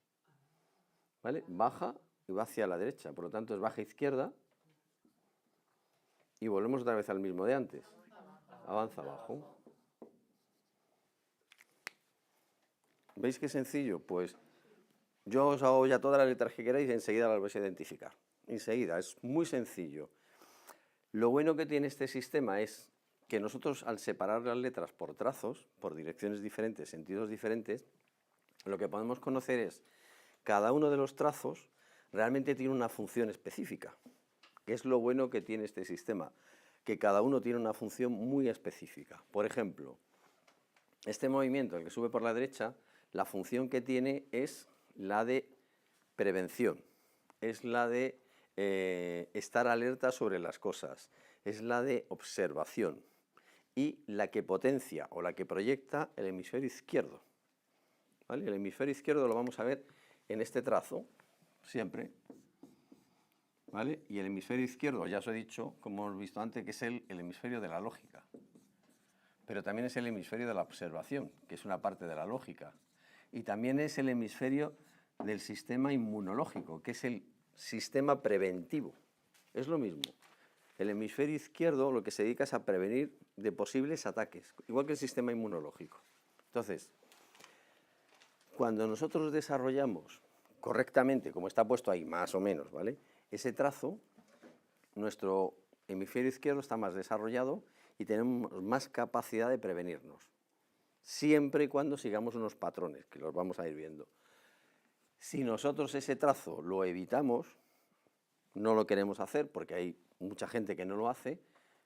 ¿Vale? Baja y va hacia la derecha, por lo tanto es baja izquierda. Y volvemos otra vez al mismo de antes. Avanza abajo. ¿Veis qué sencillo? Pues yo os hago ya todas las letras que queráis y enseguida las vais a identificar. Enseguida, es muy sencillo. Lo bueno que tiene este sistema es que nosotros al separar las letras por trazos, por direcciones diferentes, sentidos diferentes, lo que podemos conocer es cada uno de los trazos realmente tiene una función específica, que es lo bueno que tiene este sistema, que cada uno tiene una función muy específica. Por ejemplo, este movimiento, el que sube por la derecha, la función que tiene es la de prevención, es la de estar alerta sobre las cosas, es la de observación y la que potencia o la que proyecta el hemisferio izquierdo. ¿Vale? El hemisferio izquierdo lo vamos a ver en este trazo, siempre. ¿Vale? Y el hemisferio izquierdo, ya os he dicho, como hemos visto antes, que es el hemisferio de la lógica. pero también es el hemisferio de la observación, que es una parte de la lógica. Y también es el hemisferio del sistema inmunológico, que es el sistema preventivo. Es lo mismo. El hemisferio izquierdo lo que se dedica es a prevenir de posibles ataques, igual que el sistema inmunológico. Entonces, cuando nosotros desarrollamos correctamente, como está puesto ahí, más o menos, ¿vale?, ese trazo, nuestro hemisferio izquierdo está más desarrollado y tenemos más capacidad de prevenirnos, siempre y cuando sigamos unos patrones, que los vamos a ir viendo. Si nosotros ese trazo lo evitamos, no lo queremos hacer porque hay mucha gente que no lo hace,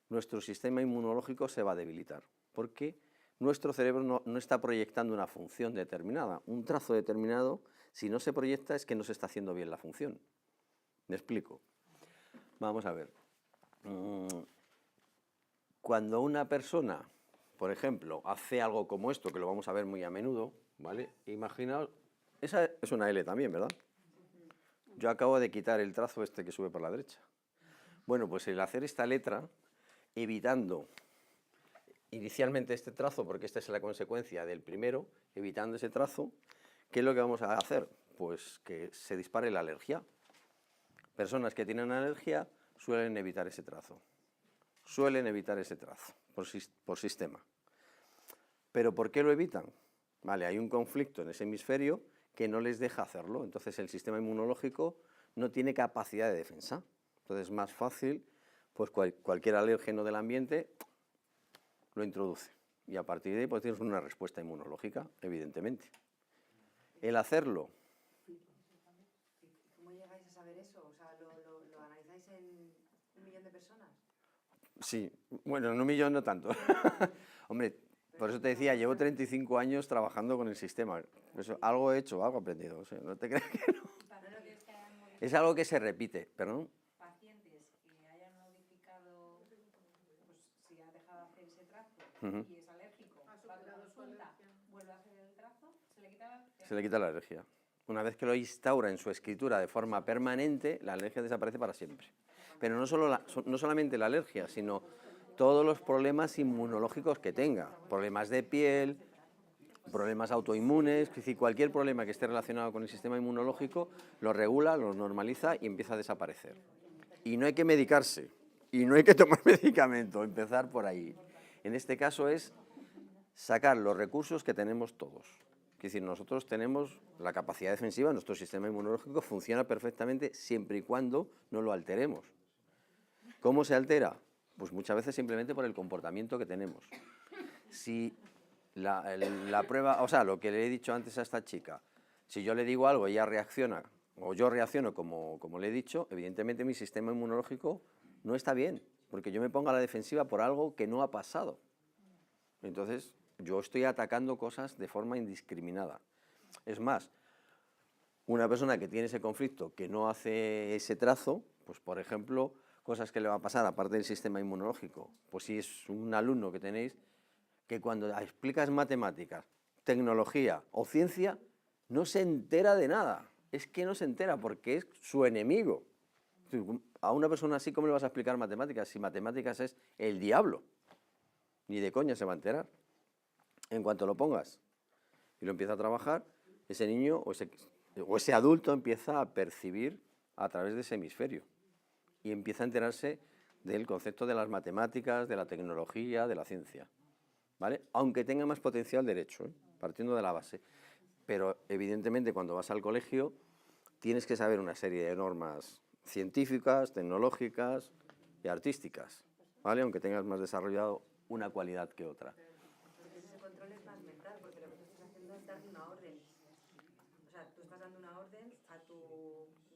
nuestro sistema inmunológico se va a debilitar, porque nuestro cerebro no está proyectando una función determinada. Un trazo determinado, si no se proyecta, es que no se está haciendo bien la función. ¿Me explico? Vamos a ver. Cuando una persona, por ejemplo, hace algo como esto, que lo vamos a ver muy a menudo, ¿vale? Imaginaos, esa es una L también, ¿verdad? Yo acabo de quitar el trazo este que sube por la derecha. Bueno, pues el hacer esta letra, evitando inicialmente este trazo, porque esta es la consecuencia del primero, evitando ese trazo, ¿qué es lo que vamos a hacer? Pues que se dispare la alergia. Personas que tienen alergia suelen evitar ese trazo. Suelen evitar ese trazo por sistema. ¿Pero por qué lo evitan? Vale, hay un conflicto en ese hemisferio que no les deja hacerlo. Entonces el sistema inmunológico no tiene capacidad de defensa. Entonces es más fácil, pues cualquier alérgeno del ambiente lo introduce. Y a partir de ahí pues tienes una respuesta inmunológica, evidentemente. El hacerlo. ¿Cómo llegáis a saber eso? O sea, ¿lo analizáis en 1.000.000 de personas? Sí, bueno, en 1.000.000 no tanto. Hombre, por eso te decía, llevo 35 años trabajando con el sistema. Eso, algo he hecho, algo he aprendido. O sea, no te creas que no. Es algo que se repite, perdón. Pacientes que hayan modificado, pues si ha dejado de hacer ese trazo y es alérgico, va a la consulta, vuelve a hacer el trazo, se le quita la alergia. Se le quita la alergia. Una vez que lo instaura en su escritura de forma permanente, la alergia desaparece para siempre. Pero no solamente la alergia, sino todos los problemas inmunológicos que tenga, problemas de piel, problemas autoinmunes, es decir, cualquier problema que esté relacionado con el sistema inmunológico, lo regula, lo normaliza y empieza a desaparecer. Y no hay que medicarse, y no hay que tomar medicamento, empezar por ahí. En este caso es sacar los recursos que tenemos todos. Es decir, nosotros tenemos la capacidad defensiva, nuestro sistema inmunológico funciona perfectamente siempre y cuando no lo alteremos. ¿Cómo se altera? Pues muchas veces simplemente por el comportamiento que tenemos. Si la prueba, o sea, lo que le he dicho antes a esta chica, si yo le digo algo y ella reacciona, o yo reacciono como le he dicho, evidentemente mi sistema inmunológico no está bien, porque yo me pongo a la defensiva por algo que no ha pasado. Entonces, yo estoy atacando cosas de forma indiscriminada. Es más, una persona que tiene ese conflicto, que no hace ese trazo, pues por ejemplo, cosas que le va a pasar aparte del sistema inmunológico, pues si es un alumno que tenéis, que cuando explicas matemáticas, tecnología o ciencia, no se entera de nada. Es que no se entera porque es su enemigo. A una persona así, ¿cómo le vas a explicar matemáticas? Si matemáticas es el diablo. Ni de coña se va a enterar. En cuanto lo pongas y lo empieza a trabajar, ese niño o ese adulto empieza a percibir a través de ese hemisferio y empieza a enterarse del concepto de las matemáticas, de la tecnología, de la ciencia, ¿vale? Aunque tenga más potencial derecho, partiendo de la base. Pero evidentemente cuando vas al colegio tienes que saber una serie de normas científicas, tecnológicas y artísticas, ¿vale? Aunque tengas más desarrollado una cualidad que otra. Ese control es más mental, porque lo que tú estás haciendo es darle una orden. O sea, tú estás dando una orden a tu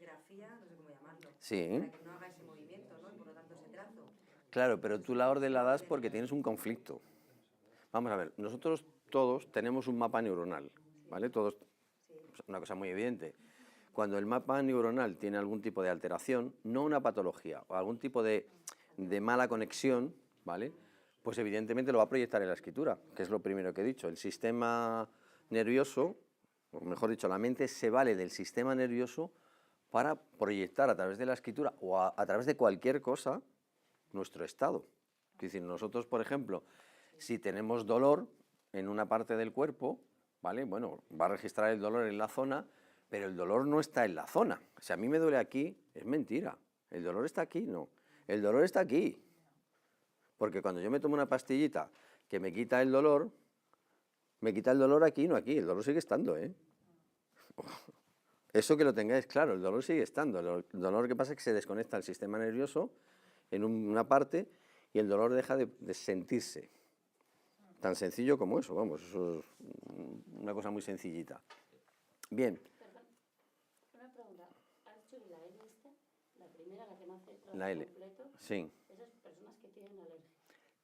grafía, no sé cómo llamarlo, Sí. para que no haga ese movimiento, ¿no? Y por lo tanto ese trazo. Claro, pero tú la orden la das porque tienes un conflicto. Vamos a ver, nosotros todos tenemos un mapa neuronal, ¿vale? Todos, una cosa muy evidente. Cuando el mapa neuronal tiene algún tipo de alteración, no una patología, o algún tipo de mala conexión, ¿vale? Pues evidentemente lo va a proyectar en la escritura, que es lo primero que he dicho. El sistema nervioso, o mejor dicho, la mente se vale del sistema nervioso para proyectar a través de la escritura o a través de cualquier cosa nuestro estado. Es decir, nosotros, por ejemplo, Si tenemos dolor en una parte del cuerpo, ¿vale? Bueno, va a registrar el dolor en la zona, pero el dolor no está en la zona. Si a mí me duele aquí, es mentira. El dolor está aquí, no. El dolor está aquí. Porque cuando yo me tomo una pastillita que me quita el dolor aquí, no aquí. El dolor sigue estando, ¿eh? Eso que lo tengáis claro, el dolor sigue estando. El dolor que pasa es que se desconecta el sistema nervioso en una parte y el dolor deja de sentirse. Tan sencillo como eso, vamos, eso es una cosa muy sencillita. Bien. Perdón, una pregunta. ¿Has dicho que la L esta, la primera, la que no hace trazo La L. completo, Sí. esas personas que tienen alergia?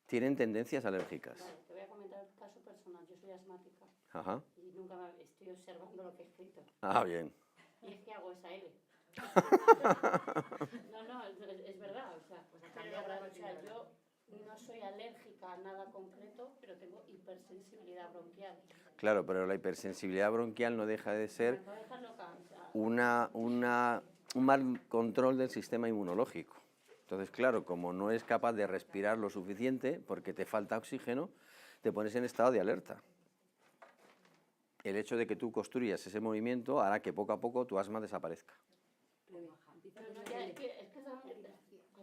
Tienen tendencias alérgicas. Vale, te voy a comentar un caso personal. Yo soy asmática Ajá. y nunca estoy observando lo que he escrito. Ah, bien. Y es que hago esa L. No, es verdad. O sea, yo no soy alérgica a nada concreto, pero tengo hipersensibilidad bronquial. Claro, pero la hipersensibilidad bronquial no deja de ser No dejas loca, o sea, un mal control del sistema inmunológico. Entonces, claro, como no es capaz de respirar lo suficiente porque te falta oxígeno, te pones en estado de alerta. El hecho de que tú construyas ese movimiento hará que poco a poco tu asma desaparezca.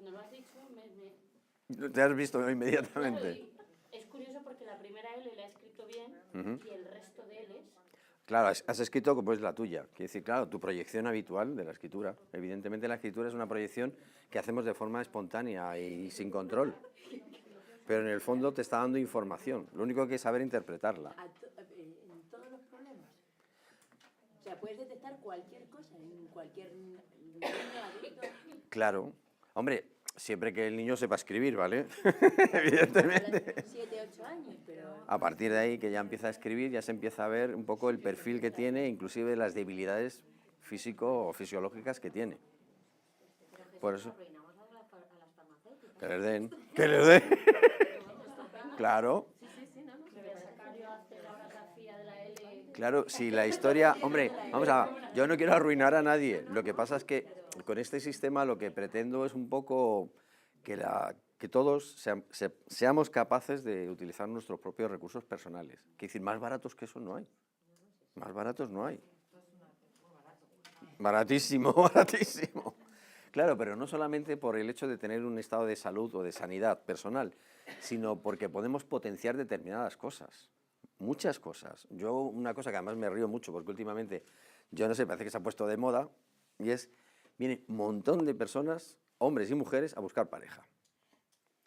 cuando lo has dicho me... Te has visto inmediatamente. Es curioso porque la primera L la he escrito bien y el resto de L's... Claro, has escrito como es la tuya. Quiere decir, claro, tu proyección habitual de la escritura. Evidentemente la escritura es una proyección que hacemos de forma espontánea y sin control. Pero en el fondo te está dando información. Lo único que es saber interpretarla. En todos los problemas. O sea, puedes detectar cualquier cosa en cualquier niño, adulto. Claro. Hombre, siempre que el niño sepa escribir, ¿vale? Evidentemente. 7, 8 años, pero... A partir de ahí que ya empieza a escribir, ya se empieza a ver un poco el perfil que tiene, inclusive las debilidades físico o fisiológicas que tiene. Por eso... Que les den. Que les den. Claro. Claro, si la historia... Hombre, vamos a ver, yo no quiero arruinar a nadie. Lo que pasa es que con este sistema lo que pretendo es un poco que todos seamos capaces de utilizar nuestros propios recursos personales. Es decir, más baratos que eso no hay. Más baratos no hay. Baratísimo, baratísimo. Claro, pero no solamente por el hecho de tener un estado de salud o de sanidad personal, sino porque podemos potenciar determinadas cosas. Muchas cosas. Yo, una cosa que además me río mucho, porque últimamente, yo no sé, parece que se ha puesto de moda, y viene un montón de personas, hombres y mujeres, a buscar pareja.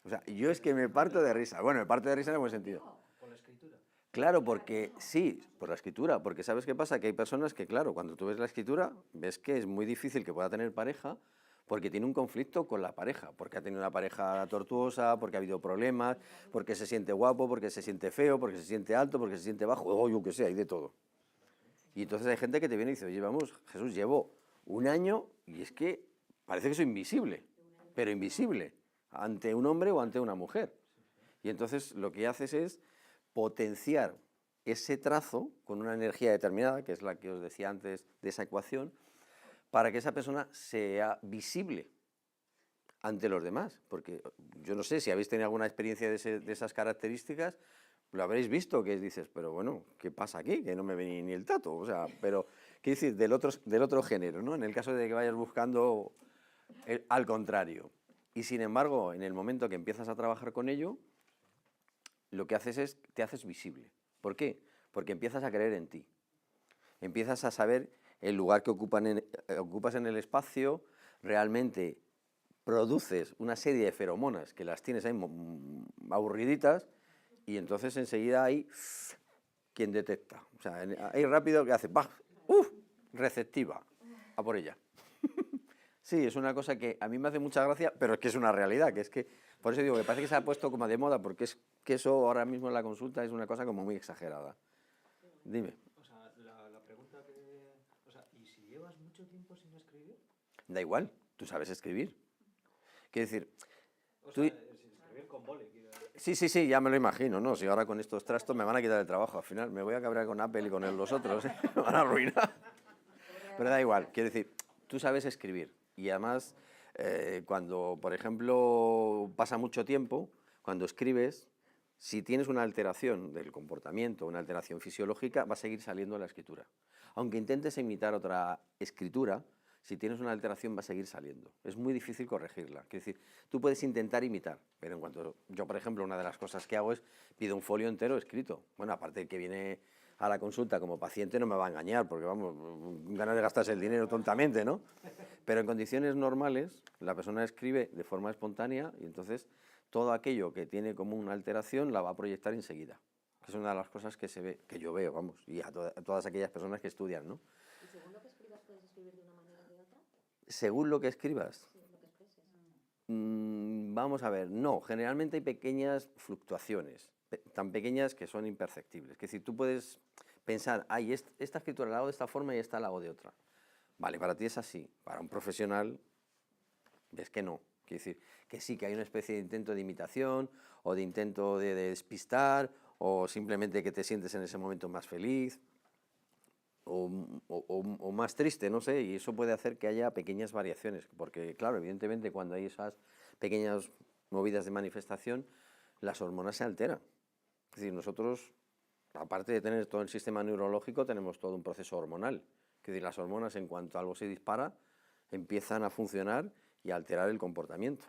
O sea, yo es que me parto de risa. Bueno, me parto de risa en el buen sentido. ¿Por la escritura? Claro, porque sí, por la escritura, porque ¿sabes qué pasa? Que hay personas que, claro, cuando tú ves la escritura, ves que es muy difícil que pueda tener pareja, porque tiene un conflicto con la pareja, porque ha tenido una pareja tortuosa, porque ha habido problemas, porque se siente guapo, porque se siente feo, porque se siente alto, porque se siente bajo, o yo qué sé, hay de todo. Y entonces hay gente que te viene y dice, oye, vamos, Jesús, llevo un año y es que parece que soy invisible, pero invisible, ante un hombre o ante una mujer. Y entonces lo que haces es potenciar ese trazo con una energía determinada, que es la que os decía antes de esa ecuación, para que esa persona sea visible ante los demás. Porque yo no sé si habéis tenido alguna experiencia de esas características, lo habréis visto, que dices, pero bueno, ¿qué pasa aquí? Que no me ve ni el tato. O sea, pero, ¿qué decir? Del otro género, ¿no? En el caso de que vayas buscando al contrario. Y sin embargo, en el momento que empiezas a trabajar con ello, lo que haces es, te haces visible. ¿Por qué? Porque empiezas a creer en ti. Empiezas a saber el lugar que ocupas en el espacio, realmente produces una serie de feromonas que las tienes ahí aburriditas y entonces enseguida hay quien detecta. O sea, ahí rápido que hace, ¡bah! Receptiva, a por ella. Sí, es una cosa que a mí me hace mucha gracia, pero es que es una realidad, que es que, por eso digo, que parece que se ha puesto como de moda, porque es que eso ahora mismo en la consulta es una cosa como muy exagerada. Dime. O sea, la pregunta que... O sea, ¿y si llevas mucho tiempo sin escribir? Da igual, tú sabes escribir. Quiero decir... O sea, sin escribir con boli. Sí, ya me lo imagino, ¿no? Si ahora con estos trastos me van a quitar el trabajo, al final me voy a cabrear con Apple y con los otros, ¿eh? Me van a arruinar. Pero da igual, quiero decir, tú sabes escribir. Y además, cuando, por ejemplo, pasa mucho tiempo, cuando escribes, si tienes una alteración del comportamiento, una alteración fisiológica, va a seguir saliendo la escritura. Aunque intentes imitar otra escritura, si tienes una alteración va a seguir saliendo. Es muy difícil corregirla. Es decir, tú puedes intentar imitar, pero en cuanto yo, por ejemplo, una de las cosas que hago es pido un folio entero escrito. Bueno, aparte de que viene a la consulta como paciente no me va a engañar, porque vamos, ganas de gastarse el dinero tontamente, ¿no? Pero en condiciones normales la persona escribe de forma espontánea y entonces todo aquello que tiene como una alteración la va a proyectar enseguida. Que es una de las cosas que se ve, que yo veo, vamos, y a todas aquellas personas que estudian, ¿no? ¿Y según lo que escribas puedes escribir de una manera o de otra? Según lo que escribas. Sí, lo que expreses. Vamos a ver, no, generalmente hay pequeñas fluctuaciones, tan pequeñas que son imperceptibles. Es decir, tú puedes pensar, ay, esta escritura la hago de esta forma y esta la hago de otra. Vale, para ti es así, para un profesional ves que no. Quiere decir que sí, que hay una especie de intento de imitación o de intento de despistar o simplemente que te sientes en ese momento más feliz o más triste, no sé, y eso puede hacer que haya pequeñas variaciones, porque claro, evidentemente cuando hay esas pequeñas movidas de manifestación, las hormonas se alteran. Es decir, nosotros, aparte de tener todo el sistema neurológico, tenemos todo un proceso hormonal. Es decir, las hormonas, en cuanto algo se dispara, empiezan a funcionar y a alterar el comportamiento,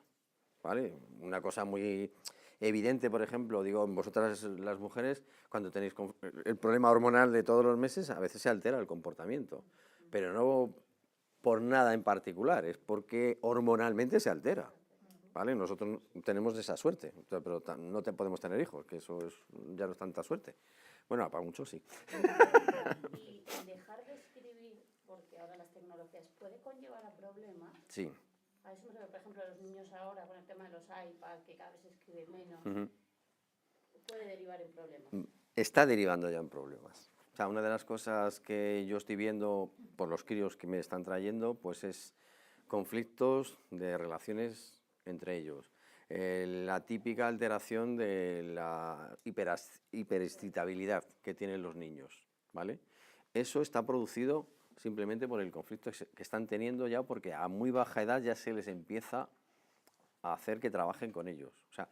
¿vale? Una cosa muy evidente, por ejemplo, digo, vosotras las mujeres, cuando tenéis el problema hormonal de todos los meses, a veces se altera el comportamiento, pero no por nada en particular, es porque hormonalmente se altera, ¿vale? Nosotros tenemos esa suerte, pero no podemos tener hijos, que eso ya no es tanta suerte. Bueno, para muchos sí. Y dejar de escribir, porque ahora las tecnologías, puede conllevar a problemas. Sí. A eso me refiero, por ejemplo, los niños ahora con el tema de los iPads, que cada vez se escribe menos, puede derivar en problemas. Está derivando ya en problemas. O sea, una de las cosas que yo estoy viendo por los críos que me están trayendo, pues es conflictos de relaciones entre ellos. La típica alteración de la hiperexcitabilidad que tienen los niños, ¿vale? Eso está producido simplemente por el conflicto que están teniendo ya, porque a muy baja edad ya se les empieza a hacer que trabajen con ellos. O sea,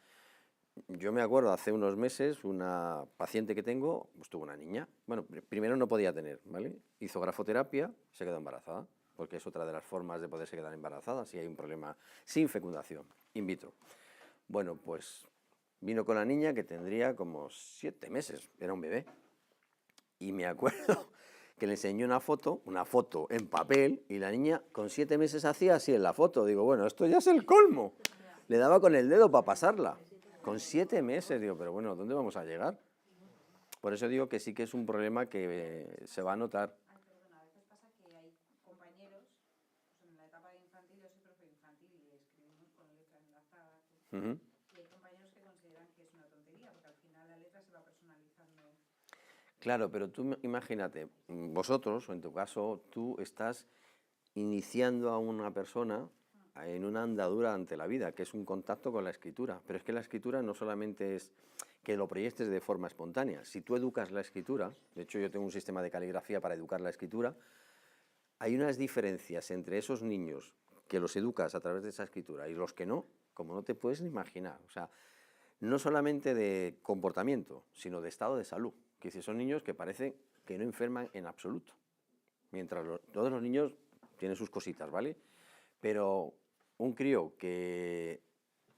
yo me acuerdo hace unos meses, una paciente que tengo, pues tuvo una niña. Bueno, primero no podía tener, ¿vale? Hizo grafoterapia, se quedó embarazada, porque es otra de las formas de poderse quedar embarazada si hay un problema sin fecundación, in vitro. Bueno, pues vino con la niña que tendría como 7 meses, era un bebé. Y me acuerdo que le enseñó una foto en papel, y la niña con 7 meses hacía así en la foto. Digo, bueno, esto ya es el colmo. Le daba con el dedo para pasarla. Con 7 meses, digo, pero bueno, ¿dónde vamos a llegar? Por eso digo que sí que es un problema que se va a notar. Ay, perdona, a veces pasa que hay compañeros, pues en la etapa infantil, yo soy profe infantil y escribimos con letra enlazada, y hay compañeros que consideran que es una tontería, porque al final la letra se va personalizando. Claro, pero tú imagínate, vosotros, o en tu caso, tú estás iniciando a una persona en una andadura ante la vida, que es un contacto con la escritura. Pero es que la escritura no solamente es que lo proyectes de forma espontánea. Si tú educas la escritura, de hecho yo tengo un sistema de caligrafía para educar la escritura, hay unas diferencias entre esos niños que los educas a través de esa escritura y los que no, como no te puedes ni imaginar. O sea, no solamente de comportamiento, sino de estado de salud. Que son niños que parece que no enferman en absoluto. Mientras todos los niños tienen sus cositas, ¿vale? Pero un crío que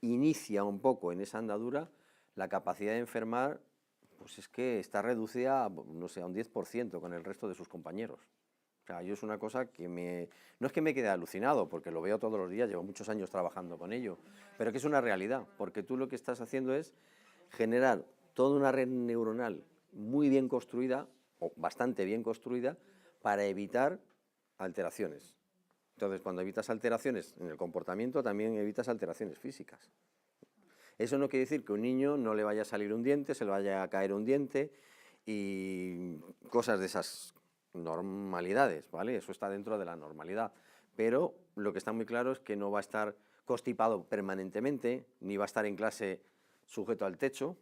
inicia un poco en esa andadura, la capacidad de enfermar, pues es que está reducida, no sé, a un 10% con el resto de sus compañeros. O sea, yo es una cosa que no es que me quede alucinado, porque lo veo todos los días, llevo muchos años trabajando con ello, pero que es una realidad, porque tú lo que estás haciendo es generar toda una red neuronal muy bien construida, o bastante bien construida, para evitar alteraciones. Entonces, cuando evitas alteraciones en el comportamiento, también evitas alteraciones físicas. Eso no quiere decir que a un niño no le vaya a salir un diente, se le vaya a caer un diente y cosas de esas normalidades, ¿vale? Eso está dentro de la normalidad. Pero lo que está muy claro es que no va a estar constipado permanentemente, ni va a estar en clase sujeto al techo,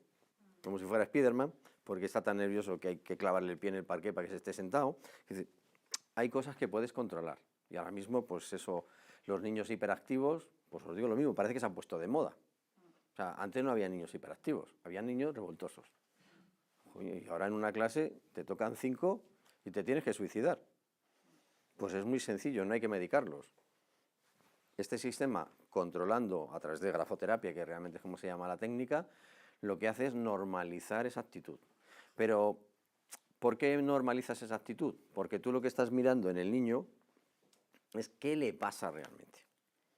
como si fuera Spiderman, porque está tan nervioso que hay que clavarle el pie en el parqué para que se esté sentado. Es decir, hay cosas que puedes controlar. Y ahora mismo, pues eso, los niños hiperactivos, pues os digo lo mismo, parece que se han puesto de moda. O sea, antes no había niños hiperactivos, había niños revoltosos. Oye, y ahora en una clase te tocan 5 y te tienes que suicidar. Pues es muy sencillo, no hay que medicarlos. Este sistema, controlando a través de grafoterapia, que realmente es como se llama la técnica, lo que hace es normalizar esa actitud. Pero, ¿por qué normalizas esa actitud? Porque tú lo que estás mirando en el niño es qué le pasa realmente.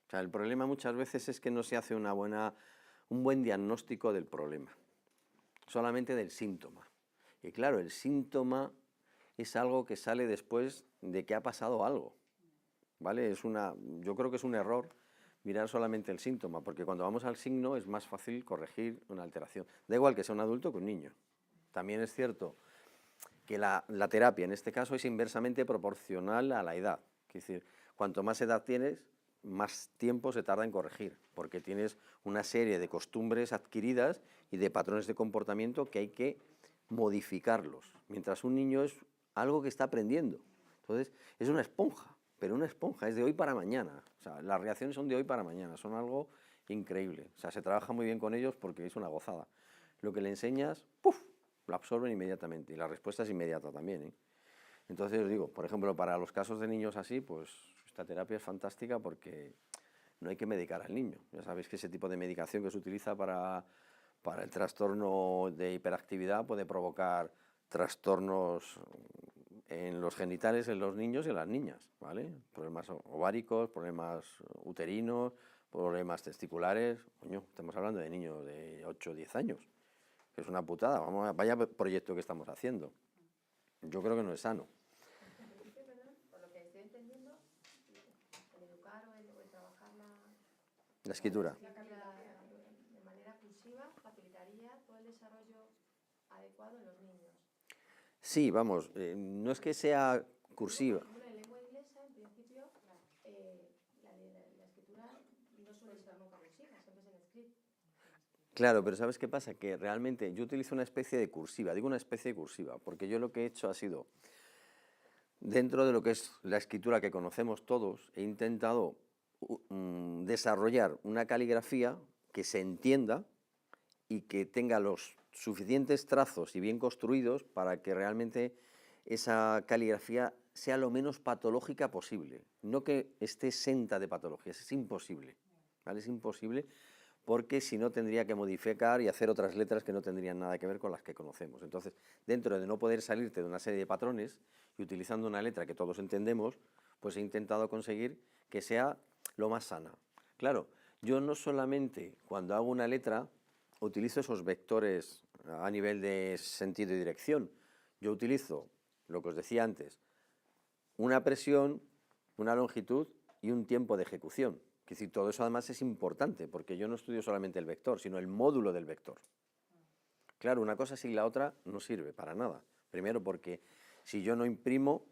O sea, el problema muchas veces es que no se hace un buen diagnóstico del problema, solamente del síntoma. Y claro, el síntoma es algo que sale después de que ha pasado algo, ¿vale? Yo creo que es un error mirar solamente el síntoma, porque cuando vamos al signo es más fácil corregir una alteración. Da igual que sea un adulto que un niño. También es cierto que la terapia en este caso es inversamente proporcional a la edad. Es decir, cuanto más edad tienes, más tiempo se tarda en corregir, porque tienes una serie de costumbres adquiridas y de patrones de comportamiento que hay que modificarlos, mientras un niño es algo que está aprendiendo. Entonces, es una esponja, pero una esponja, es de hoy para mañana. O sea, las reacciones son de hoy para mañana, son algo increíble. O sea, se trabaja muy bien con ellos porque es una gozada. Lo que le enseñas, ¡puf!, lo absorben inmediatamente y la respuesta es inmediata también, ¿eh? Entonces, os digo, por ejemplo, para los casos de niños así, pues esta terapia es fantástica porque no hay que medicar al niño. Ya sabéis que ese tipo de medicación que se utiliza para el trastorno de hiperactividad puede provocar trastornos en los genitales en los niños y en las niñas, ¿vale? Problemas ováricos, problemas uterinos, problemas testiculares. Coño, estamos hablando de niños de 8 o 10 años, que es una putada. Vaya proyecto que estamos haciendo. Yo creo que no es sano. Por lo que estoy entendiendo, el educar o el trabajar La escritura. de manera cursiva facilitaría todo el desarrollo adecuado en los niños. Sí, vamos, no es que sea cursiva. Por ejemplo, en lengua inglesa, en principio, la escritura no suele ser nunca cursiva, siempre es en script. Claro, pero ¿sabes qué pasa? Que realmente yo utilizo una especie de cursiva, digo una especie de cursiva, porque yo lo que he hecho ha sido, dentro de lo que es la escritura que conocemos todos, he intentado desarrollar una caligrafía que se entienda y que tenga los suficientes trazos y bien construidos para que realmente esa caligrafía sea lo menos patológica posible. No que esté exenta de patologías, es imposible, ¿vale? Es imposible porque si no tendría que modificar y hacer otras letras que no tendrían nada que ver con las que conocemos. Entonces, dentro de no poder salirte de una serie de patrones y utilizando una letra que todos entendemos, pues he intentado conseguir que sea lo más sana. Claro, yo no solamente cuando hago una letra utilizo esos vectores a nivel de sentido y dirección, yo utilizo, lo que os decía antes, una presión, una longitud y un tiempo de ejecución. Es decir, todo eso además es importante, porque yo no estudio solamente el vector, sino el módulo del vector. Claro, una cosa sin la otra no sirve para nada. Primero porque si yo no imprimo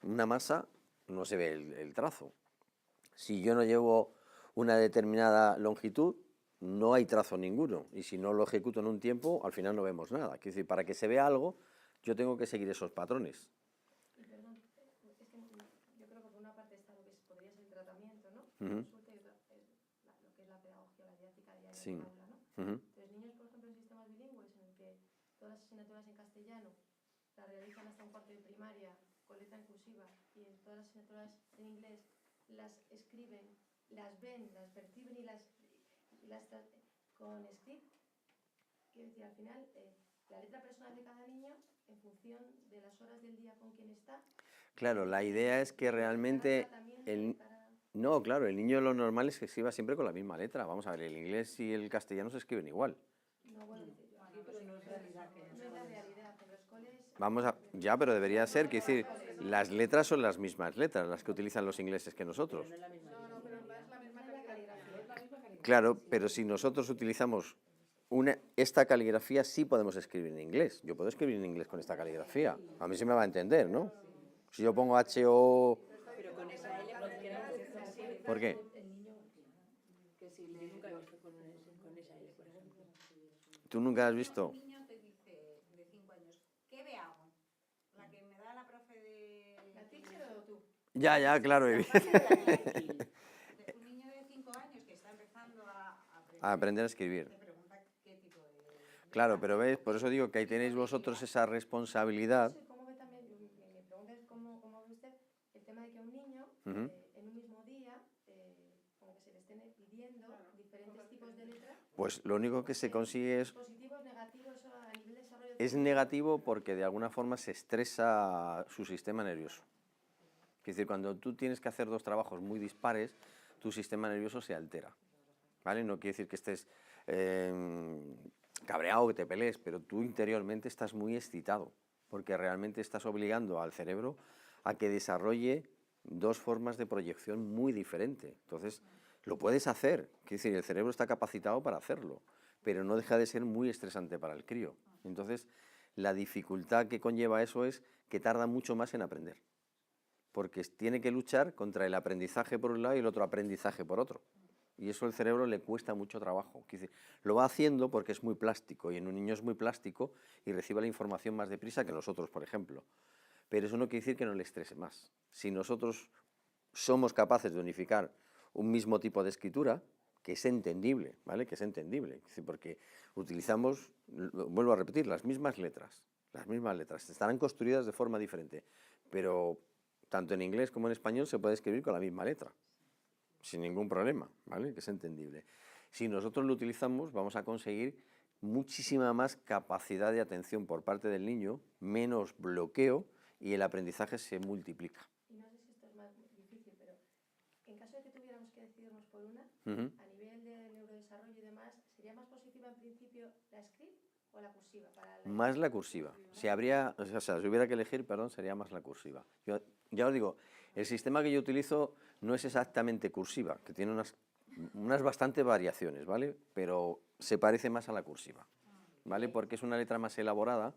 una masa, no se ve el trazo. Si yo no llevo una determinada longitud, no hay trazo ninguno. Y si no lo ejecuto en un tiempo, al final no vemos nada. Es decir, para que se vea algo, yo tengo que seguir esos patrones. Y perdón, es que yo creo que por una parte está lo que podría ser el tratamiento, ¿no? Consulta y lo que es la pedagogía, la didáctica diaria Sí. en el aula, ¿no? Entonces, niños, por ejemplo, en sistemas bilingües, en el que todas las asignaturas en castellano las realizan hasta un cuarto de primaria con letra en cursiva y en todas las asignaturas en inglés las escriben, las ven, las perciben y las con script. Quiero decir, al final, la letra personal de cada niño, en función de las horas del día con quien está. Claro, la idea es que realmente no, claro, el niño lo normal es que escriba siempre con la misma letra. Vamos a ver, el inglés y el castellano se escriben igual. No, bueno, Pero no es realidad que no es la realidad, en los coles. Ya, pero debería ser, que decir, las letras son las mismas letras, las que utilizan los ingleses que nosotros. no, pero es la misma caligrafía. Claro, pero si nosotros utilizamos esta caligrafía, sí podemos escribir en inglés. Yo puedo escribir en inglés con esta caligrafía. A mí sí me va a entender, ¿no? Si yo pongo H-O... Pero con esa L porque ¿Por qué? que si le nunca he visto con esa L, por ejemplo. ¿Tú nunca has visto? Un niño te dice de 5 años, ¿qué me hago? La que me da la profe de... ¿La teacher o tú? Ya, claro. Un niño de 5 años que está empezando a A aprender a escribir. Te Claro, pero ves, por eso digo que ahí tenéis vosotros esa responsabilidad. Sí, ¿cómo ve también? Mi pregunta es cómo ve usted el tema de que a un niño, Ujú. en un mismo día, como que se le estén pidiendo diferentes tipos de letras. Pues lo único que se consigue es... Positivos, negativos, eso a nivel de desarrollo. Es negativo porque de alguna forma se estresa su sistema nervioso. Es decir, cuando tú tienes que hacer dos trabajos muy dispares, tu sistema nervioso se altera, ¿vale? No quiere decir que estés cabreado, que te pelees, pero tú interiormente estás muy excitado, porque realmente estás obligando al cerebro a que desarrolle dos formas de proyección muy diferentes. Entonces, lo puedes hacer, quiere decir, el cerebro está capacitado para hacerlo, pero no deja de ser muy estresante para el crío. Entonces, la dificultad que conlleva eso es que tarda mucho más en aprender, porque tiene que luchar contra el aprendizaje por un lado y el otro aprendizaje por otro. Y eso al cerebro le cuesta mucho trabajo. Quiere decir, lo va haciendo porque es muy plástico, y en un niño es muy plástico y recibe la información más deprisa que nosotros, por ejemplo. Pero eso no quiere decir que no le estrese más. Si nosotros somos capaces de unificar un mismo tipo de escritura, que es entendible, ¿vale? Que es entendible, es decir, porque utilizamos, vuelvo a repetir, las mismas letras, estarán construidas de forma diferente, pero tanto en inglés como en español se puede escribir con la misma letra, sin ningún problema, ¿vale? Que es entendible. Si nosotros lo utilizamos, vamos a conseguir muchísima más capacidad de atención por parte del niño, menos bloqueo, y el aprendizaje se multiplica. Y no sé si esto es más difícil, pero en caso de que tuviéramos que decidirnos por una, Uh-huh. a nivel de neurodesarrollo y demás, ¿sería más positiva en principio la script o la cursiva? Más la cursiva. Si hubiera que elegir, perdón, sería más la cursiva. Yo, ya os digo, el sistema que yo utilizo no es exactamente cursiva, que tiene unas bastantes variaciones, ¿vale? Pero se parece más a la cursiva, ¿vale? Porque es una letra más elaborada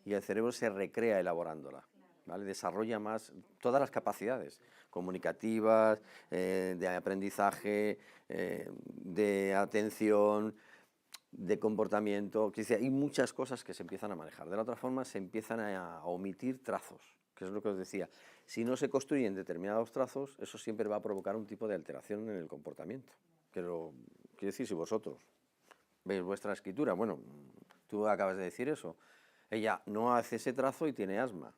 y el cerebro se recrea elaborándola, ¿vale? Desarrolla más todas las capacidades comunicativas, de aprendizaje, de atención, de comportamiento. Hay muchas cosas que se empiezan a manejar. De la otra forma se empiezan a omitir trazos, que es lo que os decía. Si no se construyen determinados trazos, eso siempre va a provocar un tipo de alteración en el comportamiento. Quiero decir, si vosotros veis vuestra escritura, bueno, tú acabas de decir eso, ella no hace ese trazo y tiene asma,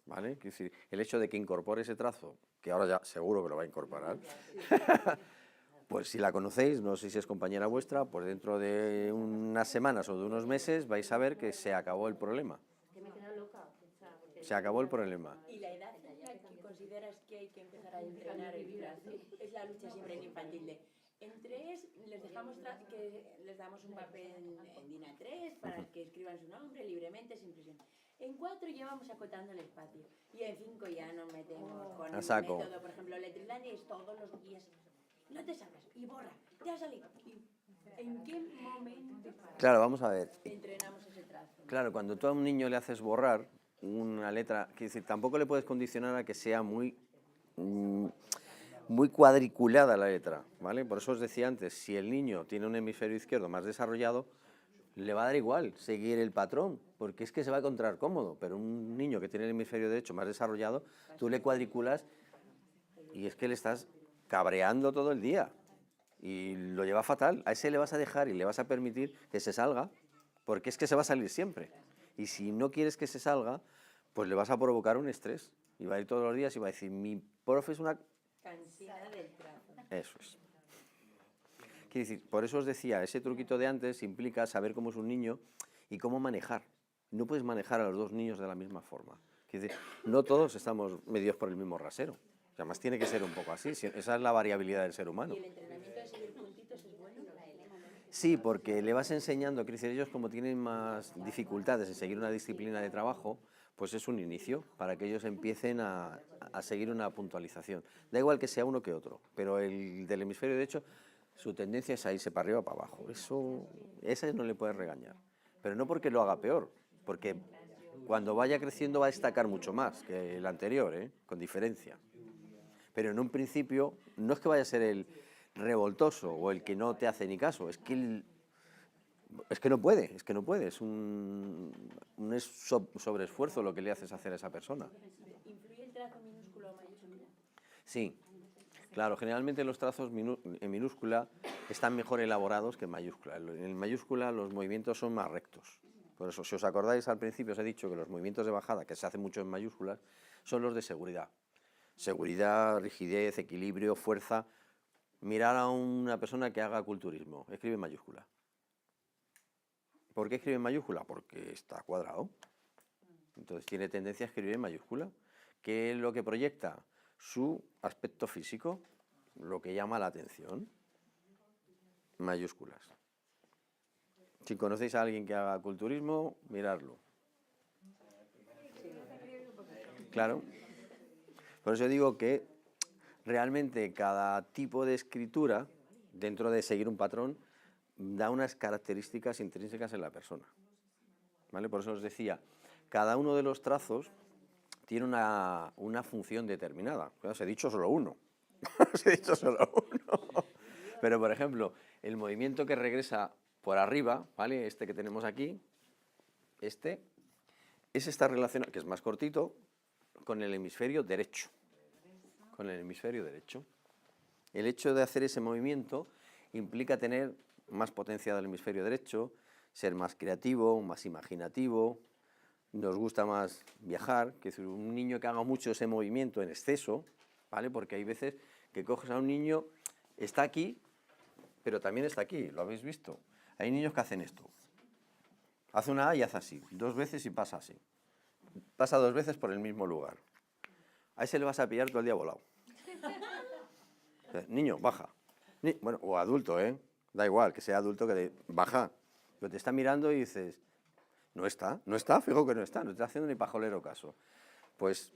¿vale? Quiero decir, el hecho de que incorpore ese trazo, que ahora ya seguro que lo va a incorporar, pues si la conocéis, no sé si es compañera vuestra, pues dentro de unas semanas o de unos meses vais a ver que se acabó el problema. Que me he quedado loca. O sea, porque Se acabó el problema. ¿Y la edad en la que consideras que hay que empezar a entrenar el trazo? Es la lucha siempre en infantil de en 3 les dejamos que les damos un papel en DIN A3 para que escriban su nombre libremente, sin presión. En 4 ya vamos acotando el espacio y en 5 ya nos metemos con el método, por ejemplo, Letterlandia es todos los días. No te salgas y borra, te ha salido. ¿En qué momento Claro, vamos a ver. entrenamos ese trazo? Claro, cuando tú a un niño le haces borrar una letra, quiero decir, tampoco le puedes condicionar a que sea muy cuadriculada la letra, ¿vale? Por eso os decía antes, si el niño tiene un hemisferio izquierdo más desarrollado, le va a dar igual seguir el patrón, porque es que se va a encontrar cómodo, pero un niño que tiene el hemisferio derecho más desarrollado, tú le cuadriculas y es que le estás cabreando todo el día y lo lleva fatal. A ese le vas a dejar y le vas a permitir que se salga, porque es que se va a salir siempre. Y si no quieres que se salga, pues le vas a provocar un estrés. Y va a ir todos los días y va a decir, mi profe es una... Cansina del trazo. Eso es. Quiero decir, por eso os decía, ese truquito de antes implica saber cómo es un niño y cómo manejar. No puedes manejar a los dos niños de la misma forma. Quiero decir, no todos estamos medidos por el mismo rasero. Además tiene que ser un poco así, esa es la variabilidad del ser humano. ¿Y el entrenamiento de seguir puntitos es bueno? Sí, porque le vas enseñando, quiero decir, ellos como tienen más dificultades en seguir una disciplina de trabajo, pues es un inicio para que ellos empiecen a seguir una puntualización. Da igual que sea uno que otro, pero el del hemisferio derecho, su tendencia es a irse para arriba o para abajo. Ese no le puedes regañar, pero no porque lo haga peor, porque cuando vaya creciendo va a destacar mucho más que el anterior, con diferencia. Pero en un principio no es que vaya a ser el revoltoso o el que no te hace ni caso, es que no puede, es un sobreesfuerzo lo que le haces hacer a esa persona. ¿Influye el trazo minúsculo o mayúscula? Sí, Claro, generalmente los trazos en minúscula están mejor elaborados que en mayúscula. En mayúscula los movimientos son más rectos. Por eso, si os acordáis, al principio os he dicho que los movimientos de bajada, que se hacen mucho en mayúsculas, son los de seguridad. Seguridad, rigidez, equilibrio, fuerza. Mirar a una persona que haga culturismo, escribe en mayúscula. ¿Por qué escribe en mayúscula? Porque está cuadrado. Entonces tiene tendencia a escribir en mayúscula. ¿Qué es lo que proyecta? Su aspecto físico, lo que llama la atención. Mayúsculas. Si conocéis a alguien que haga culturismo, miradlo. Claro. Por eso digo que realmente cada tipo de escritura, dentro de seguir un patrón, da unas características intrínsecas en la persona. ¿Vale? Por eso os decía, cada uno de los trazos tiene una función determinada. Os he dicho solo uno. Os he dicho solo uno. Pero, por ejemplo, el movimiento que regresa por arriba, ¿vale? Este que tenemos aquí, ese está relacionado, que es más cortito, con el hemisferio derecho. Con el hemisferio derecho. El hecho de hacer ese movimiento implica tener más potencia del hemisferio derecho, ser más creativo, más imaginativo, nos gusta más viajar, que es un niño que haga mucho ese movimiento en exceso, ¿vale? Porque hay veces que coges a un niño, está aquí, pero también está aquí, lo habéis visto. Hay niños que hacen esto. Hace una A y hace así, 2 veces y pasa así. Pasa 2 veces por el mismo lugar. A ese le vas a pillar todo el día volado. Niño, baja. Bueno, o adulto, da igual, que sea adulto, que baja. Pero te está mirando y dices, no está, fijo que no está haciendo ni pajolero caso. Pues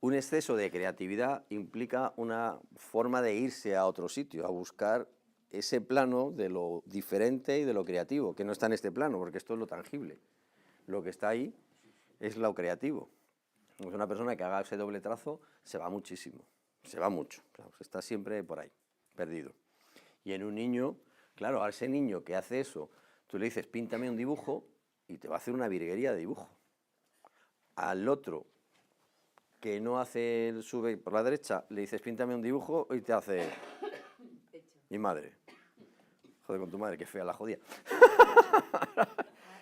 un exceso de creatividad implica una forma de irse a otro sitio, a buscar ese plano de lo diferente y de lo creativo, que no está en este plano, porque esto es lo tangible. Lo que está ahí es lo creativo. Pues una persona que haga ese doble trazo se va muchísimo, se va mucho, está siempre por ahí, perdido. Y en un niño, claro, a ese niño que hace eso, tú le dices, píntame un dibujo, y te va a hacer una virguería de dibujo. Al otro, que no hace, sube por la derecha, le dices, píntame un dibujo, y te hace, mi madre. Joder, con tu madre, que fea la jodida.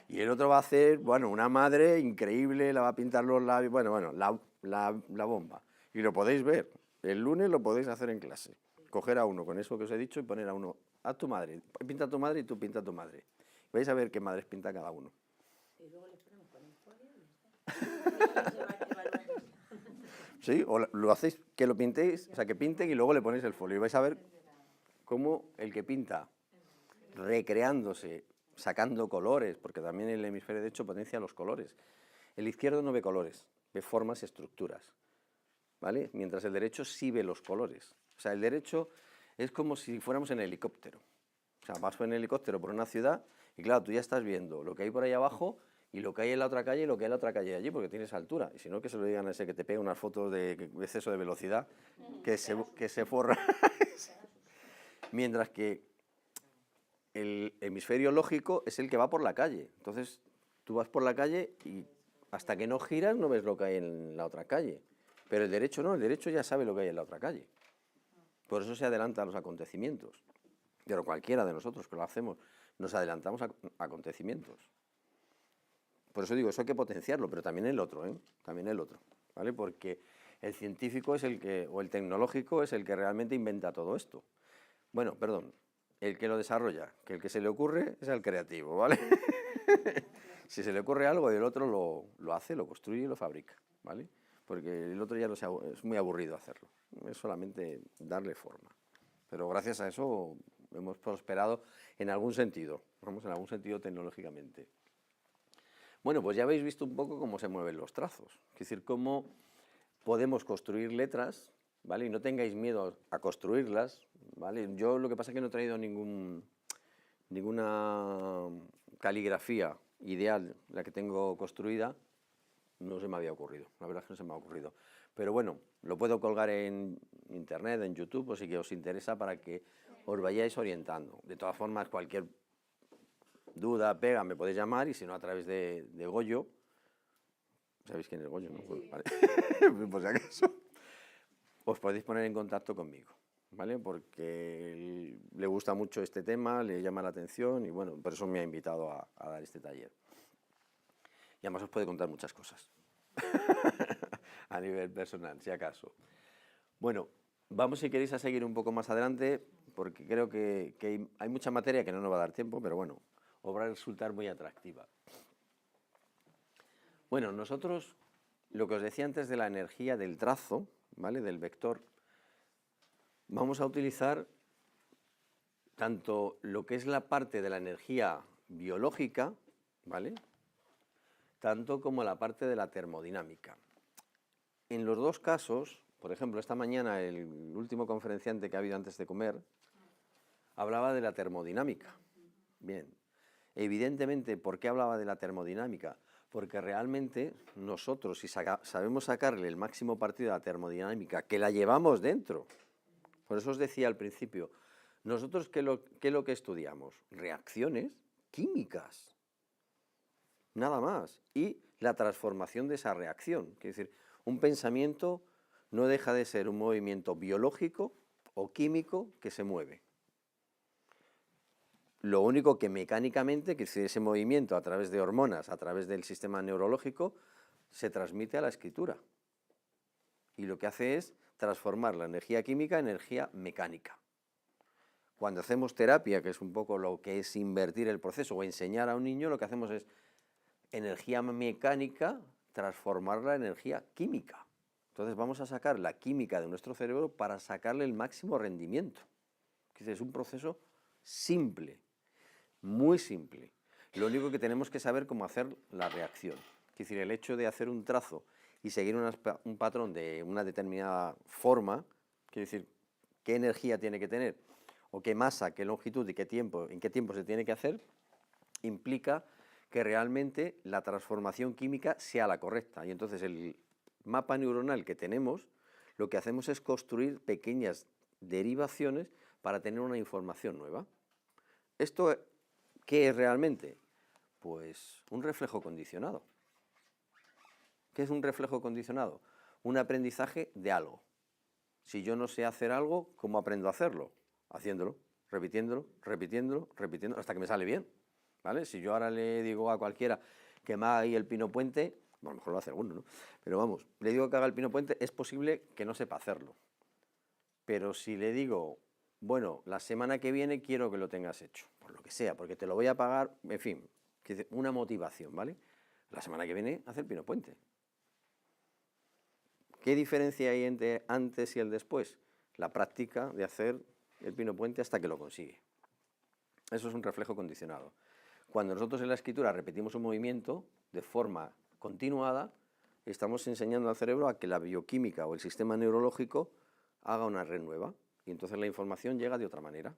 Y el otro va a hacer, bueno, una madre increíble, la va a pintar los labios, bueno, la bomba. Y lo podéis ver, el lunes lo podéis hacer en clase. Coger a uno con eso que os he dicho y poner a uno, a tu madre, pinta a tu madre y tú pinta a tu madre. Vais a ver qué madres pinta cada uno. Y luego les ponemos con el folio y ya está. Sí, o lo hacéis, que lo pintéis, o sea, que pinten y luego le ponéis el folio. Y vais a ver cómo el que pinta, recreándose, sacando colores, porque también el hemisferio derecho potencia los colores. El izquierdo no ve colores, ve formas y estructuras, ¿vale? Mientras el derecho sí ve los colores. O sea, el derecho es como si fuéramos en helicóptero. O sea, vas en helicóptero por una ciudad y claro, tú ya estás viendo lo que hay por ahí abajo y lo que hay en la otra calle y lo que hay en la otra calle allí, porque tienes altura. Y si no, que se lo digan a ese que te pega unas fotos de exceso de velocidad, que se forra. Mientras que el hemisferio lógico es el que va por la calle. Entonces, tú vas por la calle y hasta que no giras no ves lo que hay en la otra calle. Pero el derecho no, el derecho ya sabe lo que hay en la otra calle. Por eso se adelanta a los acontecimientos. Pero cualquiera de nosotros que lo hacemos, nos adelantamos a acontecimientos. Por eso digo, eso hay que potenciarlo, pero también el otro, también el otro, ¿vale? Porque el científico es el que, o el tecnológico es el que realmente inventa todo esto. Bueno, perdón, el que lo desarrolla, que el que se le ocurre es el creativo, ¿vale? Si se le ocurre algo y el otro lo hace, lo construye y lo fabrica, ¿vale? Porque el otro ya es muy aburrido hacerlo, es solamente darle forma. Pero gracias a eso hemos prosperado en algún sentido, vamos, en algún sentido tecnológicamente. Bueno, pues ya habéis visto un poco cómo se mueven los trazos, es decir, cómo podemos construir letras, ¿vale? Y no tengáis miedo a construirlas, ¿vale? Yo lo que pasa es que no he traído ninguna caligrafía ideal, la que tengo construida, no se me había ocurrido, la verdad es que no se me ha ocurrido. Pero bueno, lo puedo colgar en internet, en YouTube, o si que os interesa para que os vayáis orientando. De todas formas, cualquier duda, pega, me podéis llamar y si no a través de Goyo. ¿Sabéis quién es Goyo? ¿No? Vale. Por si acaso. os podéis poner en contacto conmigo, ¿vale? Porque le gusta mucho este tema, le llama la atención y bueno, por eso me ha invitado a dar este taller. Y además os puede contar muchas cosas a nivel personal, si acaso. Bueno, vamos si queréis a seguir un poco más adelante, porque creo que hay mucha materia que no nos va a dar tiempo, pero bueno, os va a resultar muy atractiva. Bueno, nosotros, lo que os decía antes de la energía del trazo, ¿vale? Del vector, vamos a utilizar tanto lo que es la parte de la energía biológica, ¿vale? Tanto como la parte de la termodinámica. En los dos casos, por ejemplo, esta mañana el último conferenciante que ha habido antes de comer hablaba de la termodinámica. Bien, evidentemente, ¿por qué hablaba de la termodinámica? Porque realmente nosotros, si sabemos sacarle el máximo partido a la termodinámica, que la llevamos dentro, por eso os decía al principio, nosotros ¿qué es lo que estudiamos? Reacciones químicas, nada más, y la transformación de esa reacción. Quiere decir, un pensamiento no deja de ser un movimiento biológico o químico que se mueve. Lo único que mecánicamente, que ese movimiento a través de hormonas, a través del sistema neurológico, se transmite a la escritura. Y lo que hace es transformar la energía química en energía mecánica. Cuando hacemos terapia, que es un poco lo que es invertir el proceso o enseñar a un niño, lo que hacemos es energía mecánica, transformarla en energía química. Entonces vamos a sacar la química de nuestro cerebro para sacarle el máximo rendimiento. Es un proceso simple, muy simple. Lo único que tenemos que saber cómo hacer la reacción. Es decir, el hecho de hacer un trazo y seguir un patrón de una determinada forma, quiere decir, qué energía tiene que tener, o qué masa, qué longitud y qué tiempo, en qué tiempo se tiene que hacer, implica que realmente la transformación química sea la correcta. Y entonces el mapa neuronal que tenemos, lo que hacemos es construir pequeñas derivaciones para tener una información nueva. ¿Esto qué es realmente? Pues un reflejo condicionado. ¿Qué es un reflejo condicionado? Un aprendizaje de algo. Si yo no sé hacer algo, ¿cómo aprendo a hacerlo? Haciéndolo, repitiéndolo, repitiéndolo, repitiéndolo, hasta que me sale bien, ¿vale? Si yo ahora le digo a cualquiera que me haga ahí el pino puente, bueno, a lo mejor lo hace alguno, ¿no? Pero vamos, le digo que haga el pino puente, es posible que no sepa hacerlo. Pero si le digo, bueno, la semana que viene quiero que lo tengas hecho, por lo que sea, porque te lo voy a pagar, en fin, una motivación, ¿vale? La semana que viene hace el pino puente. ¿Qué diferencia hay entre antes y el después? La práctica de hacer el pino puente hasta que lo consigue. Eso es un reflejo condicionado. Cuando nosotros en la escritura repetimos un movimiento de forma continuada, estamos enseñando al cerebro a que la bioquímica o el sistema neurológico haga una red nueva y entonces la información llega de otra manera.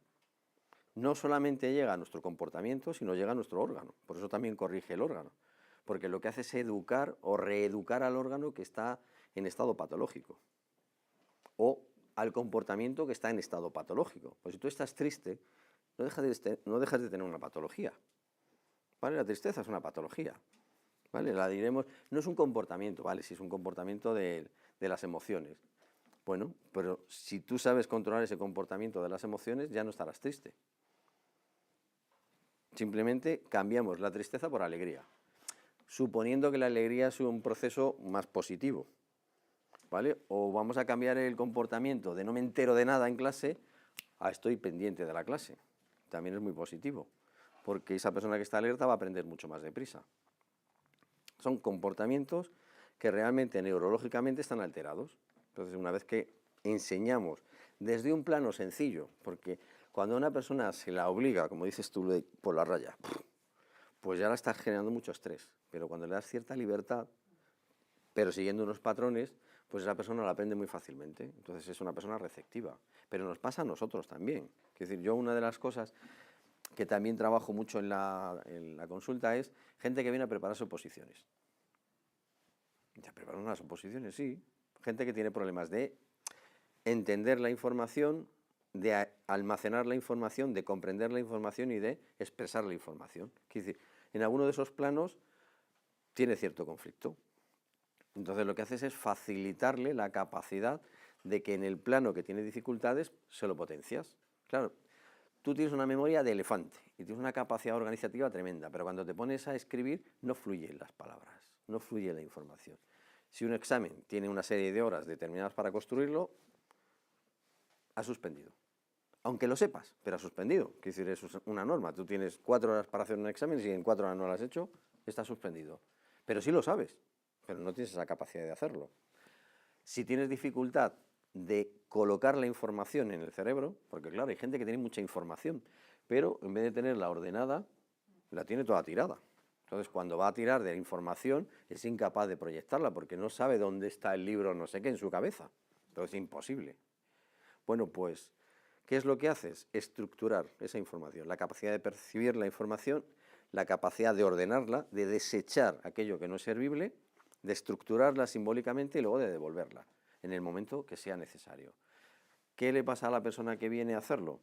No solamente llega a nuestro comportamiento, sino llega a nuestro órgano. Por eso también corrige el órgano, porque lo que hace es educar o reeducar al órgano que está en estado patológico o al comportamiento que está en estado patológico. Pues si tú estás triste, no dejas de tener una patología, ¿vale? La tristeza es una patología, ¿vale? La diremos, no es un comportamiento, ¿vale? Si es un comportamiento de las emociones. Bueno, pero si tú sabes controlar ese comportamiento de las emociones, ya no estarás triste. Simplemente cambiamos la tristeza por alegría, suponiendo que la alegría es un proceso más positivo, ¿vale? O vamos a cambiar el comportamiento de no me entero de nada en clase a estoy pendiente de la clase. También es muy positivo, porque esa persona que está alerta va a aprender mucho más deprisa. Son comportamientos que realmente neurológicamente están alterados. Entonces, una vez que enseñamos desde un plano sencillo, porque cuando a una persona se la obliga, como dices tú, por la raya, pues ya la está generando mucho estrés. Pero cuando le das cierta libertad, pero siguiendo unos patrones, pues esa persona la aprende muy fácilmente. Entonces es una persona receptiva. Pero nos pasa a nosotros también. Es decir, yo una de las cosas que también trabajo mucho en la consulta es gente que viene a prepararse oposiciones. ¿Ya preparan unas oposiciones? Sí. Gente que tiene problemas de entender la información, de almacenar la información, de comprender la información y de expresar la información. Es decir, en alguno de esos planos tiene cierto conflicto. Entonces lo que haces es facilitarle la capacidad de que en el plano que tiene dificultades se lo potencias. Claro, tú tienes una memoria de elefante y tienes una capacidad organizativa tremenda, pero cuando te pones a escribir no fluyen las palabras, no fluye la información. Si un examen tiene una serie de horas determinadas para construirlo, has suspendido. Aunque lo sepas, pero has suspendido. Quiere decir, eso es una norma. Tú tienes 4 horas para hacer un examen y si en 4 horas no lo has hecho, estás suspendido. Pero sí lo sabes, pero no tienes esa capacidad de hacerlo. Si tienes dificultad de colocar la información en el cerebro, porque claro, hay gente que tiene mucha información, pero en vez de tenerla ordenada, la tiene toda tirada. Entonces, cuando va a tirar de la información, es incapaz de proyectarla, porque no sabe dónde está el libro no sé qué en su cabeza. Entonces, es imposible. Bueno, pues, ¿qué es lo que haces? Estructurar esa información, la capacidad de percibir la información, la capacidad de ordenarla, de desechar aquello que no es servible, de estructurarla simbólicamente y luego de devolverla en el momento que sea necesario. ¿Qué le pasa a la persona que viene a hacerlo?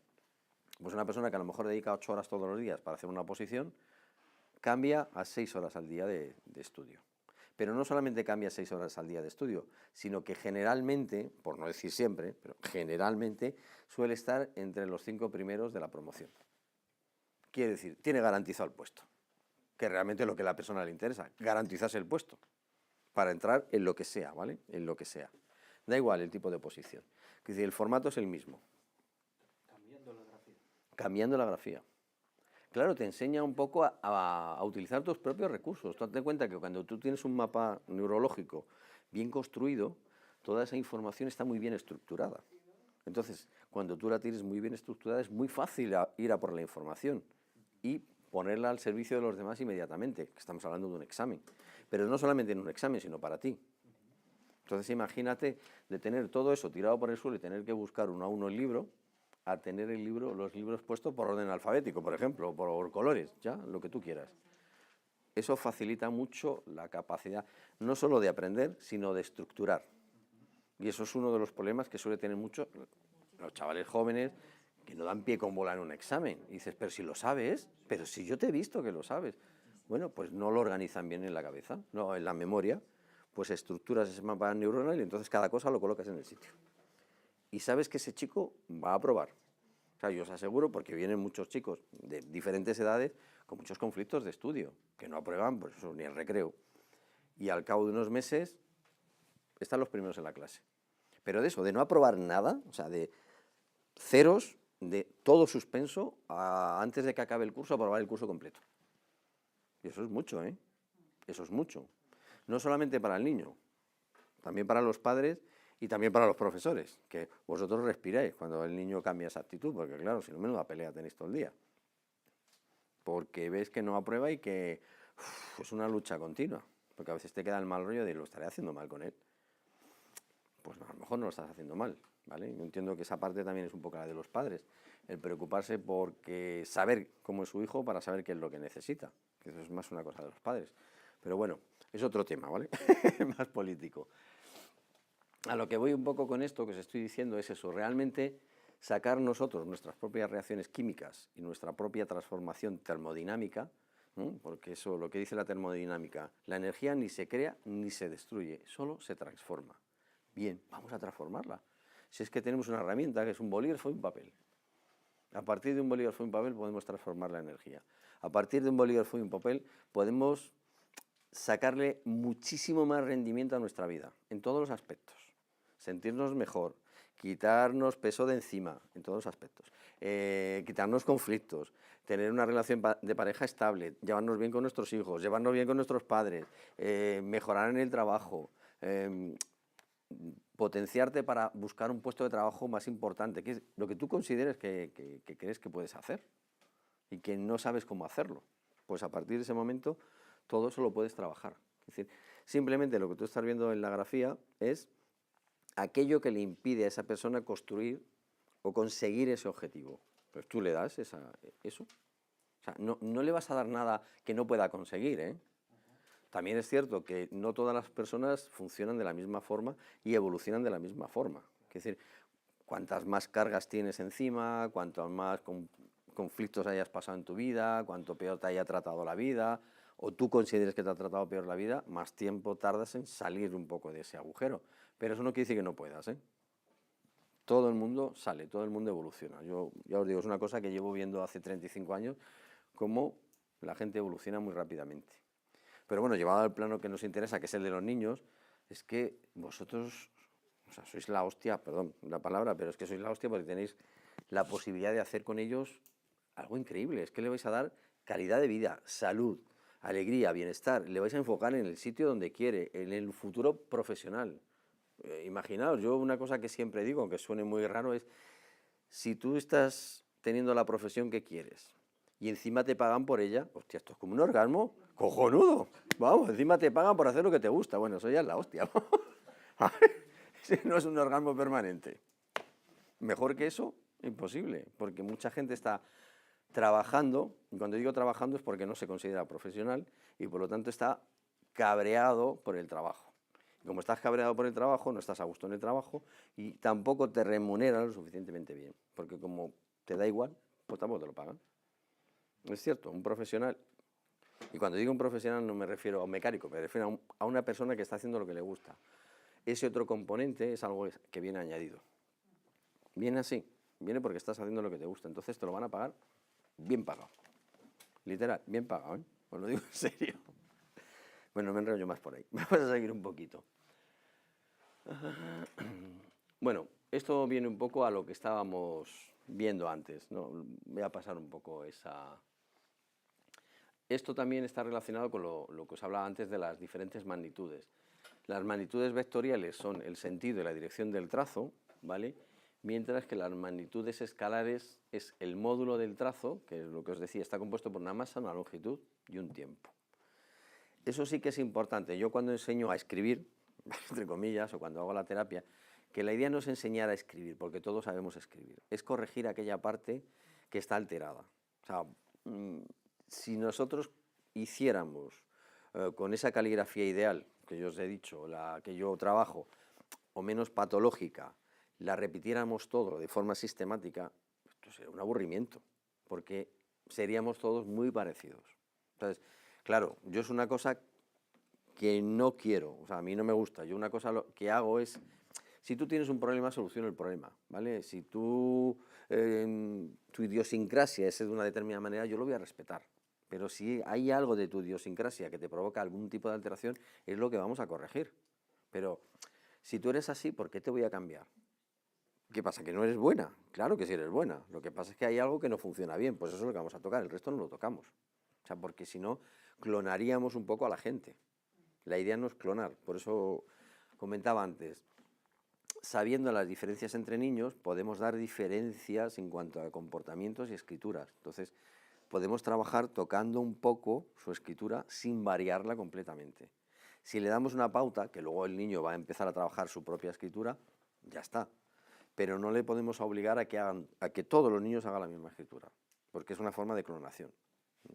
Pues una persona que a lo mejor dedica 8 horas todos los días para hacer una oposición, cambia a 6 horas al día de estudio. Pero no solamente cambia 6 horas al día de estudio, sino que generalmente, por no decir siempre, pero generalmente suele estar entre los 5 primeros de la promoción. Quiere decir, tiene garantizado el puesto, que realmente es lo que a la persona le interesa, garantizarse el puesto para entrar en lo que sea, ¿vale? En lo que sea. Da igual el tipo de oposición. Es decir, el formato es el mismo. Cambiando la grafía. Cambiando la grafía. Claro, te enseña un poco a utilizar tus propios recursos. Tú date cuenta que cuando tú tienes un mapa neurológico bien construido, toda esa información está muy bien estructurada. Entonces, cuando tú la tienes muy bien estructurada, es muy fácil ir a por la información y ponerla al servicio de los demás inmediatamente, que estamos hablando de un examen. Pero no solamente en un examen, sino para ti. Entonces, imagínate de tener todo eso tirado por el suelo y tener que buscar uno a uno el libro, a tener los libros puestos por orden alfabético, por ejemplo, por colores, ya, lo que tú quieras. Eso facilita mucho la capacidad, no solo de aprender, sino de estructurar. Y eso es uno de los problemas que suele tener mucho los chavales jóvenes, que no dan pie con bola en un examen. Y dices, pero si lo sabes, pero si yo te he visto que lo sabes. Bueno, pues no lo organizan bien en la cabeza, no en la memoria, pues estructuras ese mapa neuronal y entonces cada cosa lo colocas en el sitio. Y sabes que ese chico va a aprobar. O sea, yo os aseguro, porque vienen muchos chicos de diferentes edades con muchos conflictos de estudio, que no aprueban, pues eso, ni el recreo. Y al cabo de unos meses están los primeros en la clase. Pero de eso, de no aprobar nada, o sea, de ceros, de todo suspenso, antes de que acabe el curso, aprobar el curso completo. Y eso es mucho, ¿eh? Eso es mucho. No solamente para el niño, también para los padres y también para los profesores, que vosotros respiráis cuando el niño cambia esa actitud, porque claro, si no, menuda pelea tenéis todo el día. Porque ves que no aprueba y que es una lucha continua, porque a veces te queda el mal rollo de lo estaré haciendo mal con él. Pues a lo mejor no lo estás haciendo mal, ¿vale? Yo entiendo que esa parte también es un poco la de los padres, el preocuparse porque saber cómo es su hijo para saber qué es lo que necesita, que eso es más una cosa de los padres. Pero bueno, es otro tema, ¿vale? Más político. A lo que voy un poco con esto que os estoy diciendo es eso, realmente sacar nosotros nuestras propias reacciones químicas y nuestra propia transformación termodinámica, ¿no? Porque eso, lo que dice la termodinámica, la energía ni se crea ni se destruye, solo se transforma. Bien, vamos a transformarla. Si es que tenemos una herramienta que es un bolígrafo y un papel. A partir de un bolígrafo y un papel podemos transformar la energía. A partir de un bolígrafo y un papel podemos sacarle muchísimo más rendimiento a nuestra vida, en todos los aspectos. Sentirnos mejor, quitarnos peso de encima, en todos los aspectos. Quitarnos conflictos, tener una relación de pareja estable, llevarnos bien con nuestros hijos, llevarnos bien con nuestros padres, mejorar en el trabajo, potenciarte para buscar un puesto de trabajo más importante, que es lo que tú consideres que crees que puedes hacer y que no sabes cómo hacerlo. Pues a partir de ese momento todo eso lo puedes trabajar. Es decir, simplemente lo que tú estás viendo en la grafía es aquello que le impide a esa persona construir o conseguir ese objetivo. Pues tú le das eso. O sea, no le vas a dar nada que no pueda conseguir, ¿eh? También es cierto que no todas las personas funcionan de la misma forma y evolucionan de la misma forma. Es decir, cuantas más cargas tienes encima, cuantos más conflictos hayas pasado en tu vida, cuanto peor te haya tratado la vida, o tú consideres que te ha tratado peor la vida, más tiempo tardas en salir un poco de ese agujero. Pero eso no quiere decir que no puedas, ¿eh? todo el mundo sale, todo el mundo evoluciona. Yo ya os digo, es una cosa que llevo viendo hace 35 años, cómo la gente evoluciona muy rápidamente. Pero bueno, llevado al plano que nos interesa, que es el de los niños, es que vosotros, o sea, sois la hostia, perdón la palabra, pero es que sois la hostia porque tenéis la posibilidad de hacer con ellos algo increíble. Es que le vais a dar calidad de vida, salud, alegría, bienestar. Le vais a enfocar en el sitio donde quiere, en el futuro profesional. Imaginaos, yo una cosa que siempre digo, aunque suene muy raro, es si tú estás teniendo la profesión que quieres y encima te pagan por ella, hostia, esto es como un orgasmo cojonudo. Vamos, encima te pagan por hacer lo que te gusta. Bueno, eso ya es la hostia. No es un orgasmo permanente. Mejor que eso, imposible, porque mucha gente está trabajando, y cuando digo trabajando es porque no se considera profesional y por lo tanto está cabreado por el trabajo. Y como estás cabreado por el trabajo, no estás a gusto en el trabajo y tampoco te remuneran lo suficientemente bien, porque como te da igual, pues tampoco te lo pagan. Es cierto, un profesional, y cuando digo un profesional no me refiero a un mecánico, me refiero a una persona que está haciendo lo que le gusta. Ese otro componente es algo que viene añadido. Viene así, viene porque estás haciendo lo que te gusta, entonces te lo van a pagar bien pagado. Literal, bien pagado, ¿eh? Os lo digo en serio. Bueno, me enrollo más por ahí. Vamos a seguir un poquito. Bueno, esto viene un poco a lo que estábamos viendo antes, ¿no? Voy a pasar un poco esa... Esto también está relacionado con lo que os hablaba antes de las diferentes magnitudes. Las magnitudes vectoriales son el sentido y la dirección del trazo, ¿vale? Mientras que las magnitudes escalares es el módulo del trazo, que es lo que os decía, está compuesto por una masa, una longitud y un tiempo. Eso sí que es importante. Yo cuando enseño a escribir, entre comillas, o cuando hago la terapia, que la idea no es enseñar a escribir, porque todos sabemos escribir, es corregir aquella parte que está alterada. O sea, si nosotros hiciéramos con esa caligrafía ideal, que yo os he dicho, la que yo trabajo, o menos patológica, la repitiéramos todo de forma sistemática, esto sería un aburrimiento, porque seríamos todos muy parecidos. Entonces, claro, yo es una cosa que no quiero, o sea, a mí no me gusta. Yo una cosa que hago es, si tú tienes un problema, soluciona el problema, ¿vale? Si tu idiosincrasia es de una determinada manera, yo lo voy a respetar. Pero si hay algo de tu idiosincrasia que te provoca algún tipo de alteración, es lo que vamos a corregir. Pero si tú eres así, ¿por qué te voy a cambiar? ¿Qué pasa? ¿Que no eres buena? Claro que sí eres buena. Lo que pasa es que hay algo que no funciona bien, pues eso es lo que vamos a tocar, el resto no lo tocamos. O sea, porque si no, clonaríamos un poco a la gente. La idea no es clonar, por eso comentaba antes, sabiendo las diferencias entre niños, podemos dar diferencias en cuanto a comportamientos y escrituras. Entonces, podemos trabajar tocando un poco su escritura sin variarla completamente. Si le damos una pauta, que luego el niño va a empezar a trabajar su propia escritura, ya está. Pero no le podemos obligar a que todos los niños hagan la misma escritura, porque es una forma de clonación.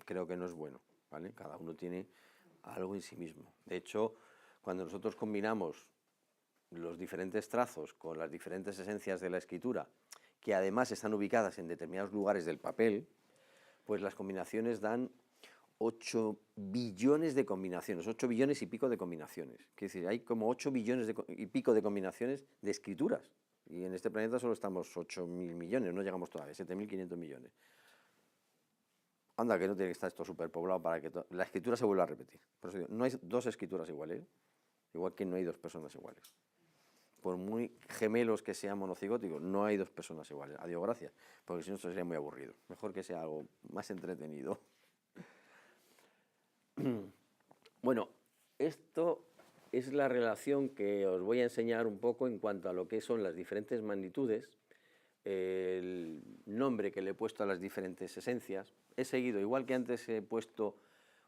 Creo que no es bueno, ¿vale? Cada uno tiene algo en sí mismo. De hecho, cuando nosotros combinamos los diferentes trazos con las diferentes esencias de la escritura, que además están ubicadas en determinados lugares del papel, pues las combinaciones dan 8 billones de combinaciones, 8 billones y pico de combinaciones. Es decir, hay como 8 billones y pico de combinaciones de escrituras. Y en este planeta solo estamos 8.000 millones, no llegamos todavía, 7.500 millones. Anda, que no tiene que estar esto superpoblado para que la escritura se vuelva a repetir. Por eso digo, no hay dos escrituras iguales, igual que no hay dos personas iguales. Por muy gemelos que sean monocigóticos, no hay dos personas iguales. Adiós, gracias, porque si no esto sería muy aburrido. Mejor que sea algo más entretenido. Bueno, esto es la relación que os voy a enseñar un poco en cuanto a lo que son las diferentes magnitudes, el nombre que le he puesto a las diferentes esencias. He seguido, igual que antes he puesto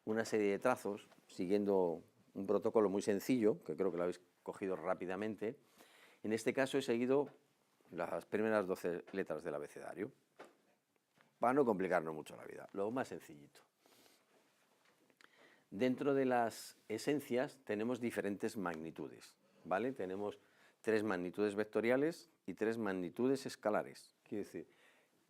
una serie de trazos, siguiendo un protocolo muy sencillo, que creo que lo habéis cogido rápidamente. En este caso he seguido las primeras 12 letras del abecedario, para no complicarnos mucho la vida, lo más sencillito. Dentro de las esencias tenemos diferentes magnitudes, ¿vale? Tenemos 3 magnitudes vectoriales y 3 magnitudes escalares. Quiere decir,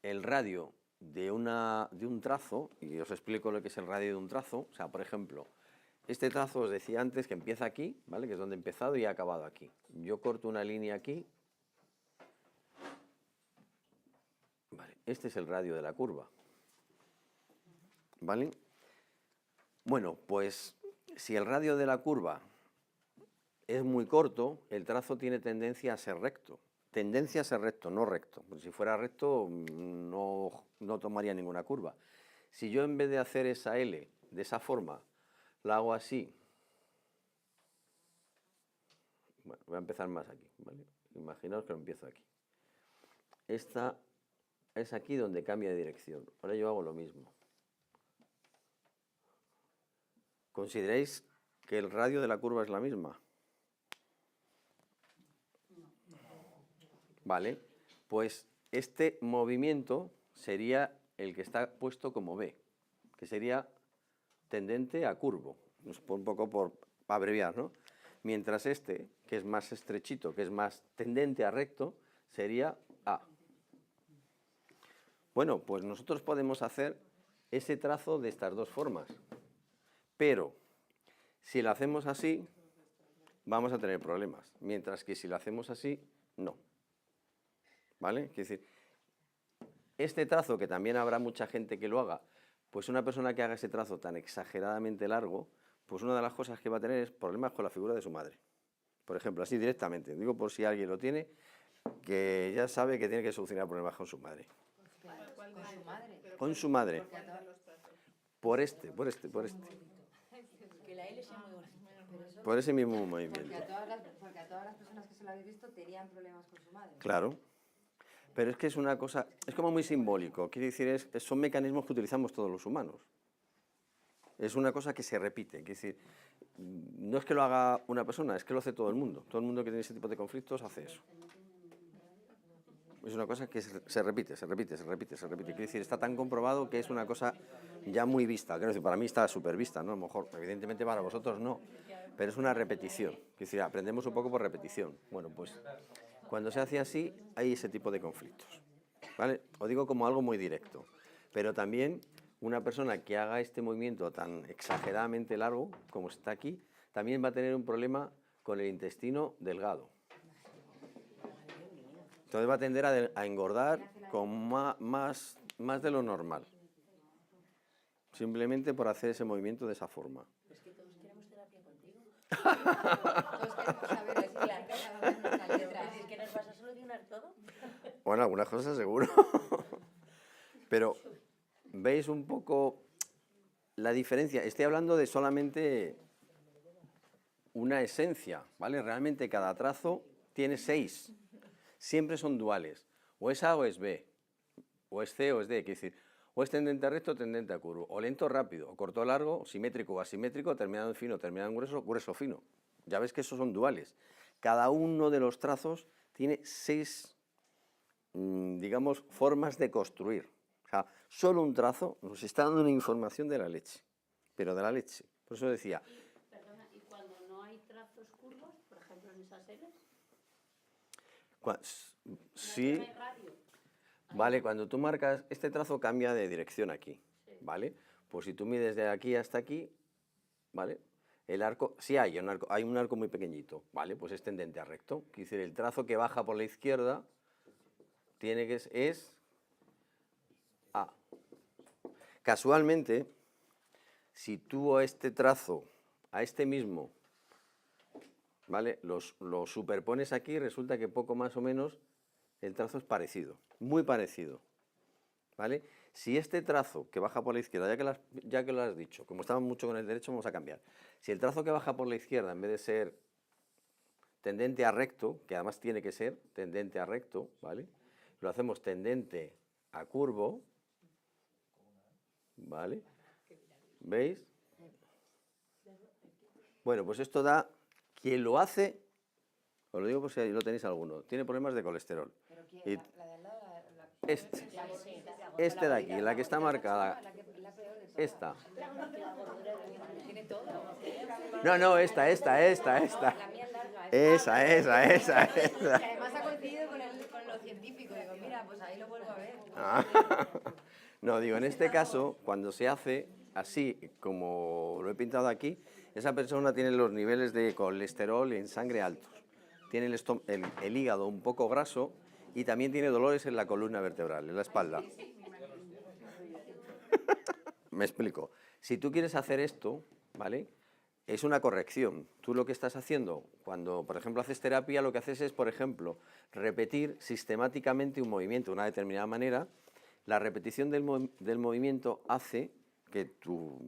el radio de un trazo, y os explico lo que es el radio de un trazo, o sea, por ejemplo, este trazo os decía antes que empieza aquí, ¿vale? Que es donde he empezado y he acabado aquí. Yo corto una línea aquí este es el radio de la curva. ¿Vale? Bueno, pues si el radio de la curva es muy corto, el trazo tiene tendencia a ser recto. Tendencia a ser recto, no recto. Porque si fuera recto no tomaría ninguna curva. Si yo en vez de hacer esa L de esa forma, la hago así. Bueno, voy a empezar más aquí, ¿vale? Imaginaos que lo empiezo aquí. Esta es aquí donde cambia de dirección. Ahora yo hago lo mismo. ¿Consideráis que el radio de la curva es la misma? Vale, pues este movimiento sería el que está puesto como B, que sería tendente a curvo, un poco por abreviar, ¿no? Mientras este, que es más estrechito, que es más tendente a recto, sería A. Bueno, pues nosotros podemos hacer ese trazo de estas dos formas, pero si lo hacemos así, vamos a tener problemas, mientras que si lo hacemos así, no. ¿Vale? Es decir, este trazo, que también habrá mucha gente que lo haga, pues una persona que haga ese trazo tan exageradamente largo, pues una de las cosas que va a tener es problemas con la figura de su madre. Por ejemplo, así directamente, digo por si alguien lo tiene, que ya sabe que tiene que solucionar problemas con su madre. ¿Con su madre? Con su madre. Por este. Que la L sea muy gordita. Por ese mismo movimiento. Porque a todas las personas que se lo habéis visto tenían problemas con su madre. Claro. Pero es que es una cosa, es como muy simbólico. Quiere decir, son mecanismos que utilizamos todos los humanos. Es una cosa que se repite. Quiere decir, no es que lo haga una persona, es que lo hace todo el mundo. Todo el mundo que tiene ese tipo de conflictos hace eso. Es una cosa que se repite. Quiere decir, está tan comprobado que es una cosa ya muy vista. Quiero decir, para mí está súper vista, ¿no? A lo mejor, evidentemente para vosotros no, pero es una repetición. Quiere decir, aprendemos un poco por repetición. Bueno, pues cuando se hace así, hay ese tipo de conflictos. ¿Vale? Os digo como algo muy directo. Pero también una persona que haga este movimiento tan exageradamente largo, como está aquí, también va a tener un problema con el intestino delgado. Entonces va a tender a engordar con más de lo normal. Simplemente por hacer ese movimiento de esa forma. Es que todos queremos terapia contigo. Todos queremos saber es la letra. ¿Es que nos vas a solucionar todo? Bueno, algunas cosas seguro. Pero, ¿veis un poco la diferencia? Estoy hablando de solamente una esencia, ¿vale? Realmente cada trazo tiene 6. Siempre son duales. O es A o es B. O es C o es D. Quiere decir, o es tendente a recto o tendente a curvo. O lento o rápido. O corto o largo, simétrico o asimétrico, terminado en fino, terminado en grueso, grueso o fino. Ya ves que esos son duales. Cada uno de los trazos tiene 6, digamos, formas de construir. O sea, solo un trazo nos está dando una información de la leche. Pero de la leche. Por eso decía... Perdona, ¿y cuando no hay trazos curvos, por ejemplo en esas L's? Sí, ¿No hay radio? vale, cuando tú marcas, este trazo cambia de dirección aquí, ¿vale? Pues si tú mides de aquí hasta aquí, ¿vale? El arco, sí hay un arco muy pequeñito, ¿vale? Pues es tendente a recto. Quiere decir, el trazo que baja por la izquierda es A. Casualmente, si tú a este trazo, a este mismo, ¿vale? Lo superpones aquí, resulta que poco más o menos el trazo es parecido, muy parecido, ¿vale? Si este trazo que baja por la izquierda, ya que lo has dicho, como estamos mucho con el derecho, vamos a cambiar. Si el trazo que baja por la izquierda, en vez de ser tendente a recto, que además tiene que ser tendente a recto, ¿vale? Lo hacemos tendente a curvo, ¿vale? ¿Veis? Bueno, pues esto da... Quien lo hace, os lo digo por si lo tenéis alguno, tiene problemas de colesterol. ¿Pero quién? Y ¿La de al lado? este de aquí, la que está marcada, La peor de todas. esta. Tiene todo. No, esta. La mía es larga. Esa. Y además ha coincidido con lo científico. Digo, mira, pues ahí lo vuelvo a ver. No, digo, en este caso, cuando se hace así, como lo he pintado aquí, esa persona tiene los niveles de colesterol en sangre altos. Tiene el hígado un poco graso y también tiene dolores en la columna vertebral, en la espalda. Me explico. Si tú quieres hacer esto, ¿vale? Es una corrección. Tú lo que estás haciendo, cuando, por ejemplo, haces terapia, lo que haces es, por ejemplo, repetir sistemáticamente un movimiento de una determinada manera. La repetición del movimiento hace que tu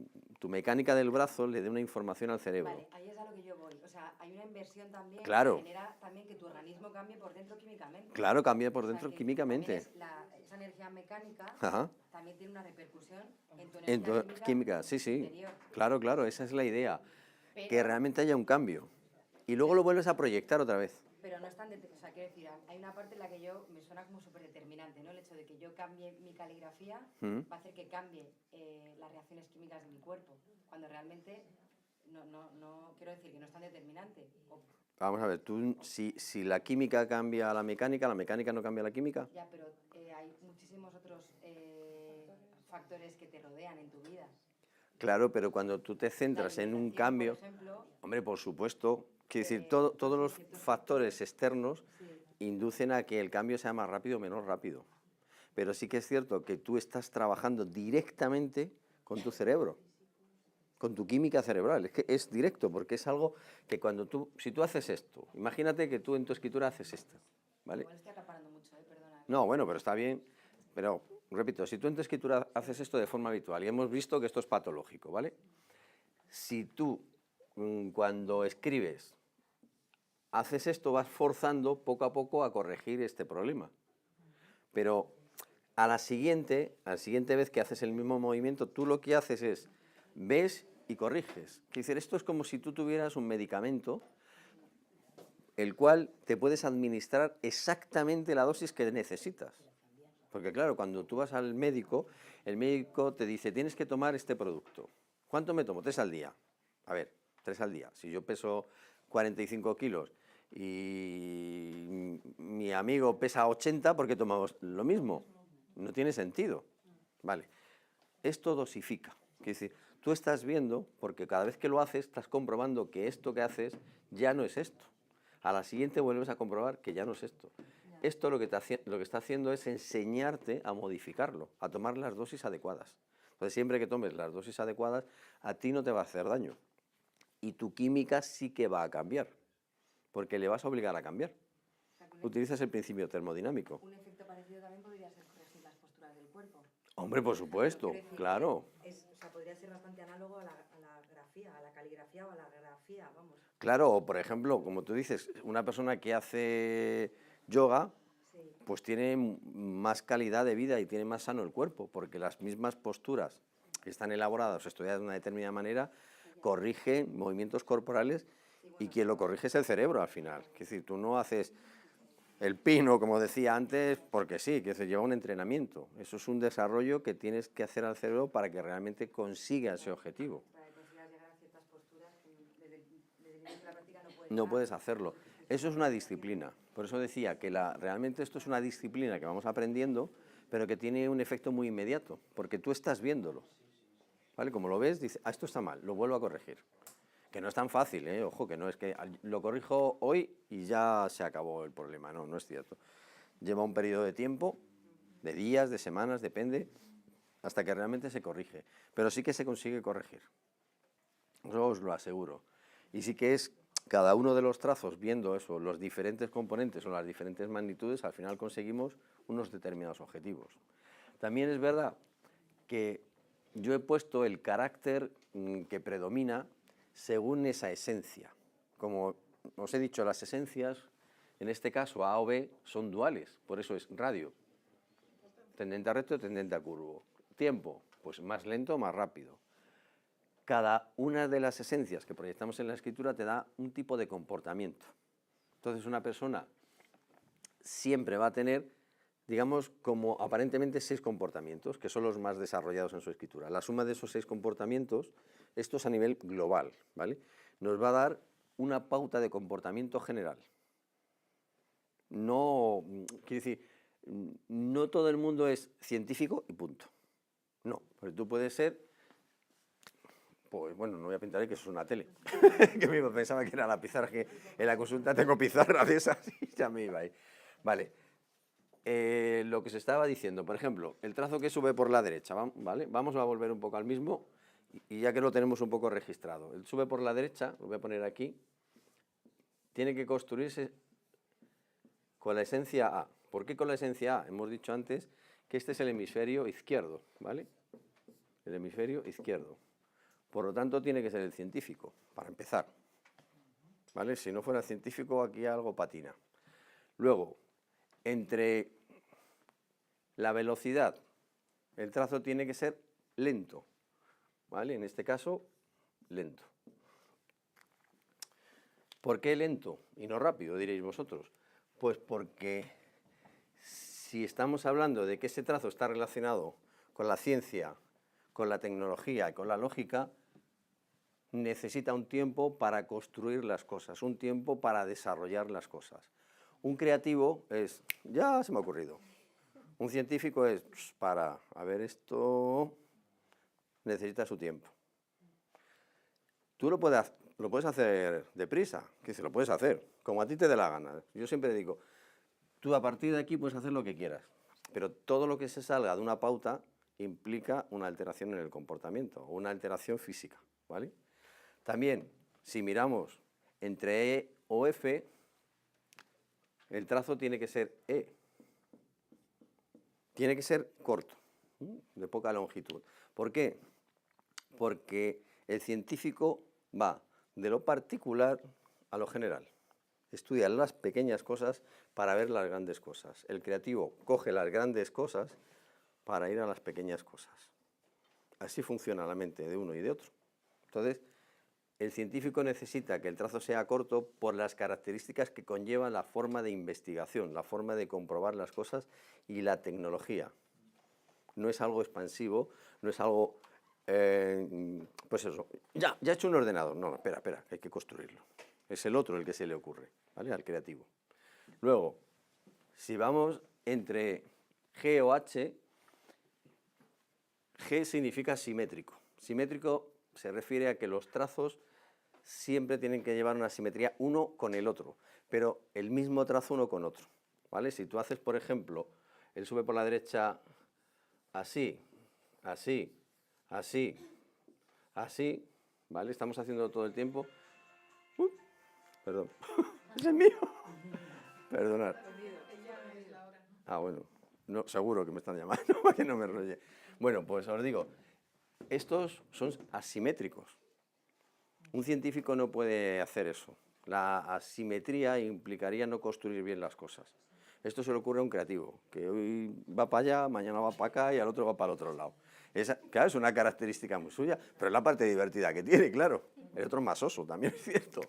mecánica del brazo le dé una información al cerebro. Vale, ahí es a lo que yo voy. O sea, hay una inversión también Claro. que genera también que tu organismo cambie por dentro químicamente. Claro, cambia por O sea, dentro que químicamente. esa energía mecánica Ajá. también tiene una repercusión en tu En energía tu química, sí, sí. interior. Claro, claro, esa es la idea. Que Pero- realmente haya un cambio. Y luego lo vuelves a proyectar otra vez. Pero no es tan... o sea, quiero decir, hay una parte en la que yo me suena como súper determinante, ¿no? El hecho de que yo cambie mi caligrafía va a hacer que cambie las reacciones químicas de mi cuerpo, cuando realmente no quiero decir que no es tan determinante. Vamos a ver, tú, si la química cambia a la mecánica no cambia la química. Ya, pero hay muchísimos otros factores que te rodean en tu vida. Claro, pero cuando tú te centras en un cambio, por ejemplo, hombre, por supuesto, quiero decir, todos los factores externos inducen a que el cambio sea más rápido o menos rápido. Pero sí que es cierto que tú estás trabajando directamente con tu cerebro, con tu química cerebral. Es que es directo, porque es algo que si tú haces esto, imagínate que tú en tu escritura haces esto, ¿vale? igual estoy acaparando mucho, perdona. No, bueno, pero está bien. Pero, repito, si tú en tu escritura haces esto de forma habitual y hemos visto que esto es patológico, ¿vale? Si tú, cuando escribes, haces esto, vas forzando poco a poco a corregir este problema. Pero a la siguiente vez que haces el mismo movimiento, tú lo que haces es, ves y corriges. Quiere decir, esto es como si tú tuvieras un medicamento el cual te puedes administrar exactamente la dosis que necesitas. Porque claro, cuando tú vas al médico, el médico te dice, tienes que tomar este producto. ¿Cuánto me tomo? 3 al día. A ver, 3 al día. Si yo peso 45 kilos y mi amigo pesa 80, ¿por qué tomamos lo mismo? No tiene sentido. Vale. Esto dosifica. Quiere decir, tú estás viendo, porque cada vez que lo haces, estás comprobando que esto que haces ya no es esto. A la siguiente vuelves a comprobar que ya no es esto. Esto lo que está haciendo es enseñarte a modificarlo, a tomar las dosis adecuadas. Entonces, siempre que tomes las dosis adecuadas, a ti no te va a hacer daño. Y tu química sí que va a cambiar, porque le vas a obligar a cambiar. O sea, Utilizas el principio termodinamico. un efecto parecido también podría ser corregir las posturas del cuerpo. Hombre, por supuesto, Quiero decir, claro. O sea, podría ser bastante análogo a la grafía, a la caligrafía o a la grafía, vamos. Claro, o por ejemplo, como tú dices, una persona que hace yoga, pues tiene más calidad de vida y tiene más sano el cuerpo, porque las mismas posturas que están elaboradas o estudiadas de una determinada manera corrigen movimientos corporales y quien lo corrige es el cerebro al final. Es decir, tú no haces el pino, como decía antes, porque sí, que se lleva un entrenamiento. Eso es un desarrollo que tienes que hacer al cerebro para que realmente consiga ese objetivo. Para que consigas llegar a ciertas posturas que desde el inicio de la práctica No puedes hacerlo. Eso es una disciplina. Por eso decía que realmente esto es una disciplina que vamos aprendiendo, pero que tiene un efecto muy inmediato, porque tú estás viéndolo. ¿Vale? Como lo ves, dices, esto está mal, lo vuelvo a corregir. Que no es tan fácil, ojo, que no es que lo corrijo hoy y ya se acabó el problema. No, no es cierto. Lleva un periodo de tiempo, de días, de semanas, depende, hasta que realmente se corrige. Pero sí que se consigue corregir. Eso os lo aseguro. Y sí que es cada uno de los trazos, viendo eso, los diferentes componentes o las diferentes magnitudes, al final conseguimos unos determinados objetivos. También es verdad que yo he puesto el carácter que predomina según esa esencia. Como os he dicho, las esencias, en este caso A o B, son duales, por eso es radio. Tendente a recto, tendente a curvo. Tiempo, pues más lento o más rápido. Cada una de las esencias que proyectamos en la escritura te da un tipo de comportamiento. Entonces una persona siempre va a tener, digamos, como aparentemente 6 comportamientos, que son los más desarrollados en su escritura. La suma de esos 6 comportamientos, esto es a nivel global, ¿vale? Nos va a dar una pauta de comportamiento general. No, quiero decir, no todo el mundo es científico y punto. No, porque tú puedes ser, pues bueno, no voy a pintar ahí que eso es una tele, que mismo pensaba que era la pizarra, que en la consulta tengo pizarra de esas y ya me iba ahí. Vale, lo que se estaba diciendo, por ejemplo, el trazo que sube por la derecha, ¿vale? Vamos a volver un poco al mismo, y ya que lo tenemos un poco registrado. El sube por la derecha, lo voy a poner aquí, tiene que construirse con la esencia A. ¿Por qué con la esencia A? Hemos dicho antes que este es el hemisferio izquierdo, ¿vale? El hemisferio izquierdo. Por lo tanto, tiene que ser el científico, para empezar, ¿vale? Si no fuera científico, aquí algo patina. Luego, entre la velocidad, el trazo tiene que ser lento, ¿vale? En este caso, lento. ¿Por qué lento y no rápido, diréis vosotros? Pues porque si estamos hablando de que ese trazo está relacionado con la ciencia, con la tecnología y con la lógica, necesita un tiempo para construir las cosas, un tiempo para desarrollar las cosas. Un creativo es, ya se me ha ocurrido. Un científico es, para, a ver, esto necesita su tiempo. Tú lo puedes hacer deprisa, que se lo puedes hacer, como a ti te dé la gana. Yo siempre digo, tú a partir de aquí puedes hacer lo que quieras, pero todo lo que se salga de una pauta implica una alteración en el comportamiento, una alteración física, ¿vale? También, si miramos entre E o F, el trazo tiene que ser E. Tiene que ser corto, de poca longitud. ¿Por qué? Porque el científico va de lo particular a lo general. Estudia las pequeñas cosas para ver las grandes cosas. El creativo coge las grandes cosas para ir a las pequeñas cosas. Así funciona la mente de uno y de otro. Entonces, el científico necesita que el trazo sea corto por las características que conlleva la forma de investigación, la forma de comprobar las cosas y la tecnología. No es algo expansivo, no es algo, pues eso, ya he hecho un ordenador. No, espera, hay que construirlo. Es el otro el que se le ocurre, ¿vale? Al creativo. Luego, si vamos entre G o H, G significa simétrico. Simétrico se refiere a que los trazos siempre tienen que llevar una simetría uno con el otro, pero el mismo trazo uno con otro, ¿vale? Si tú haces, por ejemplo, el sube por la derecha así, así, así, así, ¿vale? Estamos haciendo todo el tiempo. Perdón, ese es mío. Perdonad. Ah, bueno, no, seguro que me están llamando para que no me enrolle. Bueno, pues os digo, estos son asimétricos. Un científico no puede hacer eso. La asimetría implicaría no construir bien las cosas. Esto se le ocurre a un creativo, que hoy va para allá, mañana va para acá y al otro va para el otro lado. Claro, es una característica muy suya, pero es la parte divertida que tiene, claro. El otro es más oso, también es cierto.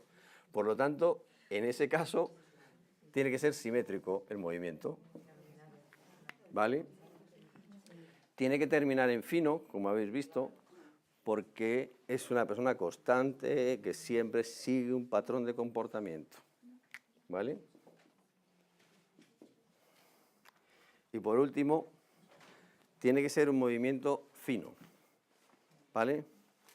Por lo tanto, en ese caso, tiene que ser simétrico el movimiento, ¿vale? Tiene que terminar en fino, como habéis visto, porque es una persona constante que siempre sigue un patrón de comportamiento, ¿vale? Y por último, tiene que ser un movimiento fino, ¿vale?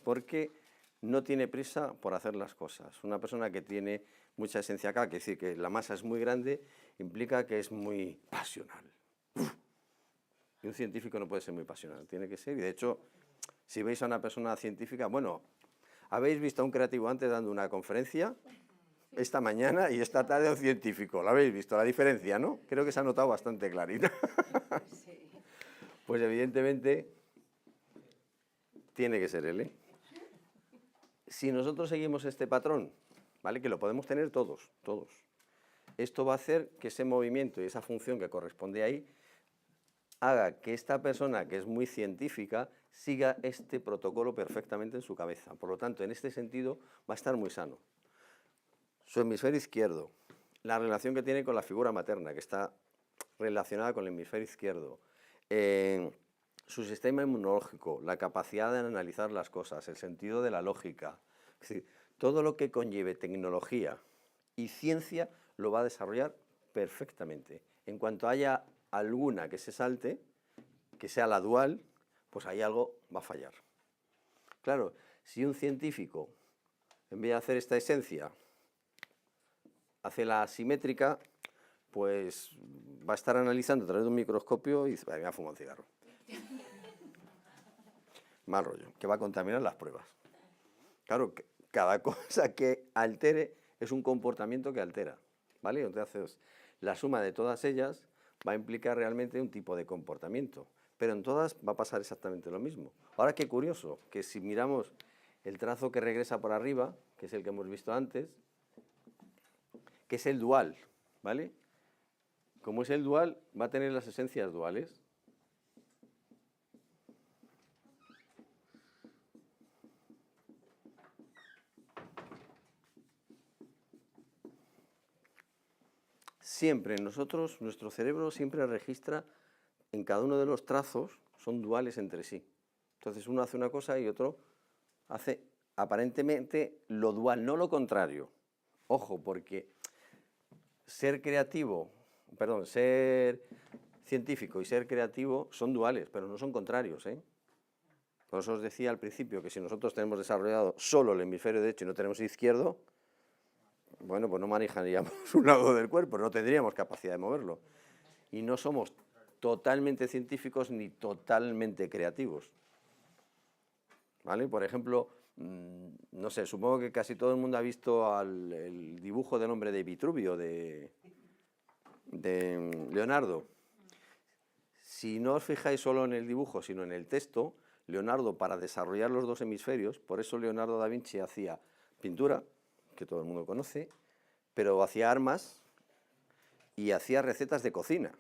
Porque no tiene prisa por hacer las cosas. Una persona que tiene mucha esencia acá, que decir que la masa es muy grande, implica que es muy pasional. Y un científico no puede ser muy pasional, tiene que ser, y de hecho, si veis a una persona científica, bueno, habéis visto a un creativo antes dando una conferencia, esta mañana y esta tarde a un científico, ¿lo habéis visto? La diferencia, ¿no? Creo que se ha notado bastante clarita. Pues evidentemente tiene que ser él, ¿eh? Si nosotros seguimos este patrón, ¿vale? Que lo podemos tener todos, esto va a hacer que ese movimiento y esa función que corresponde ahí haga que esta persona, que es muy científica, siga este protocolo perfectamente en su cabeza. Por lo tanto, en este sentido, va a estar muy sano. Su hemisferio izquierdo, la relación que tiene con la figura materna, que está relacionada con el hemisferio izquierdo, su sistema inmunológico, la capacidad de analizar las cosas, el sentido de la lógica, es decir, todo lo que conlleve tecnología y ciencia lo va a desarrollar perfectamente. En cuanto haya alguna que se salte, que sea la dual, pues ahí algo va a fallar. Claro, si un científico, en vez de hacer esta esencia, hace la asimétrica, pues va a estar analizando a través de un microscopio y dice, me ha fumado un cigarro. Mal rollo, que va a contaminar las pruebas. Claro, cada cosa que altere es un comportamiento que altera, ¿vale? Entonces, la suma de todas ellas va a implicar realmente un tipo de comportamiento, pero en todas va a pasar exactamente lo mismo. Ahora, qué curioso, que si miramos el trazo que regresa por arriba, que es el que hemos visto antes, que es el dual, ¿vale? Como es el dual, va a tener las esencias duales. Siempre nosotros, nuestro cerebro siempre registra en cada uno de los trazos, son duales entre sí. Entonces uno hace una cosa y otro hace aparentemente lo dual, no lo contrario. Ojo, porque ser científico y ser creativo son duales, pero no son contrarios, ¿eh? Por eso os decía al principio que si nosotros tenemos desarrollado solo el hemisferio derecho y no tenemos izquierdo, bueno, pues no manejaríamos un lado del cuerpo, no tendríamos capacidad de moverlo. Y no somos totalmente científicos ni totalmente creativos. ¿Vale? Por ejemplo, no sé, supongo que casi todo el mundo ha visto el dibujo del hombre de Vitruvio, de Leonardo. Si no os fijáis solo en el dibujo, sino en el texto, Leonardo, para desarrollar los dos hemisferios, por eso Leonardo da Vinci hacía pintura, que todo el mundo conoce, pero hacía armas y hacía recetas de cocina.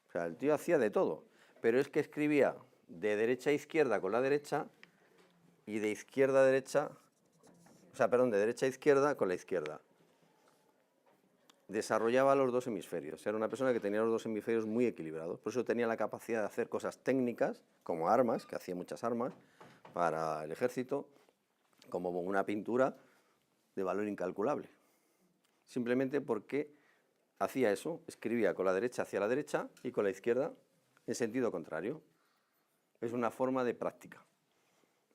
O sea, el tío hacía de todo, pero es que escribía de derecha a izquierda con la derecha y de izquierda a derecha, de derecha a izquierda con la izquierda. Desarrollaba los dos hemisferios, era una persona que tenía los dos hemisferios muy equilibrados, por eso tenía la capacidad de hacer cosas técnicas, como armas, que hacía muchas armas para el ejército, como una pintura de valor incalculable. Simplemente porque hacía eso, escribía con la derecha hacia la derecha y con la izquierda en sentido contrario. Es una forma de práctica,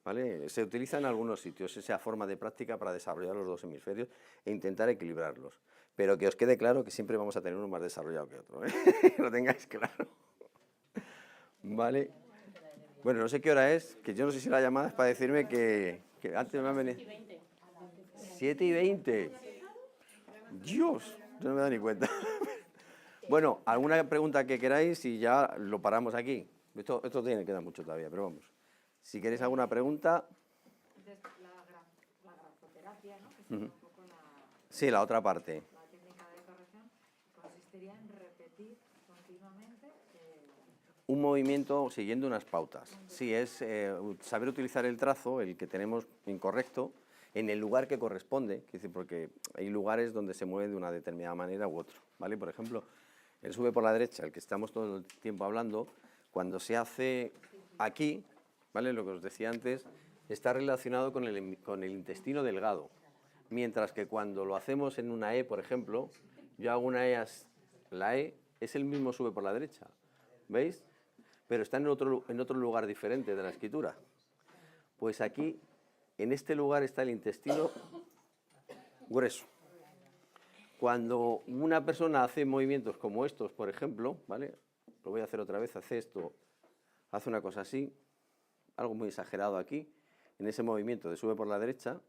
¿vale? Se utiliza en algunos sitios esa forma de práctica para desarrollar los dos hemisferios e intentar equilibrarlos. Pero que os quede claro que siempre vamos a tener uno más desarrollado que otro, ¿eh? Que lo tengáis claro. ¿Vale? Bueno, no sé qué hora es, que yo no sé si la llamada es para decirme que antes me han venido... 7:20. Dios, yo no me he dado ni cuenta. Bueno, alguna pregunta que queráis y ya lo paramos aquí. Esto tiene que dar mucho todavía, pero vamos. Si queréis alguna pregunta... La grafoterapia, ¿no? Que sería un poco Sí, la otra parte. la técnica de corrección consistiría en repetir continuamente un movimiento siguiendo unas pautas. Sí, es saber utilizar el trazo, el que tenemos incorrecto, en el lugar que corresponde, porque hay lugares donde se mueve de una determinada manera u otro, ¿vale? Por ejemplo, el sube por la derecha, el que estamos todo el tiempo hablando, cuando se hace aquí, ¿vale? Lo que os decía antes, está relacionado con el intestino delgado, mientras que cuando lo hacemos en una E, por ejemplo, yo hago una E, la E es el mismo sube por la derecha, ¿veis? Pero está en otro lugar diferente de la escritura. Pues aquí, en este lugar está el intestino grueso. Cuando una persona hace movimientos como estos, por ejemplo, ¿vale? Lo voy a hacer otra vez, hace esto, hace una cosa así, algo muy exagerado aquí, en ese movimiento de sube por la derecha,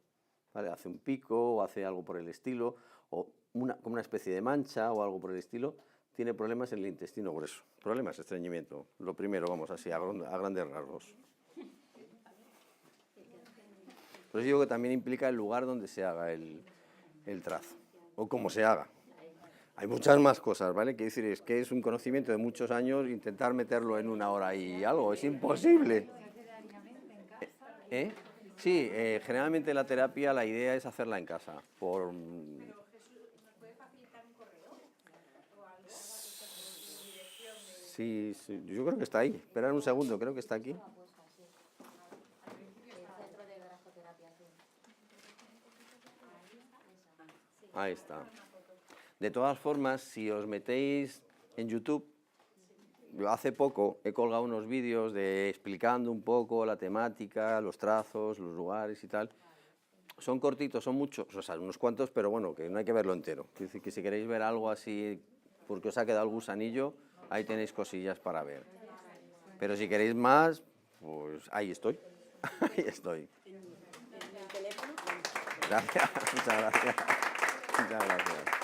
¿vale? Hace un pico o hace algo por el estilo, o como una especie de mancha o algo por el estilo, tiene problemas en el intestino grueso. Problemas, estreñimiento. Lo primero, vamos así, a grandes rasgos. Por eso digo que también implica el lugar donde se haga el trazo, o cómo se haga. Hay muchas más cosas, ¿vale? Quiero decir, es que es un conocimiento de muchos años, intentar meterlo en una hora y algo, es imposible. Sí, generalmente la terapia, la idea es hacerla en casa. Pero Jesús, ¿nos puede facilitar un correo? O algo, dirección de... Sí, yo creo que está ahí. Esperad un segundo, creo que está aquí. Ahí está. De todas formas, si os metéis en YouTube, yo hace poco he colgado unos vídeos explicando un poco la temática, los trazos, los lugares y tal. Son cortitos, son muchos, o sea, unos cuantos, pero bueno, que no hay que verlo entero. Es decir, que si queréis ver algo así porque os ha quedado el gusanillo, ahí tenéis cosillas para ver. Pero si queréis más, pues ahí estoy, ahí estoy. En el teléfono. Gracias, muchas gracias. Muchas gracias.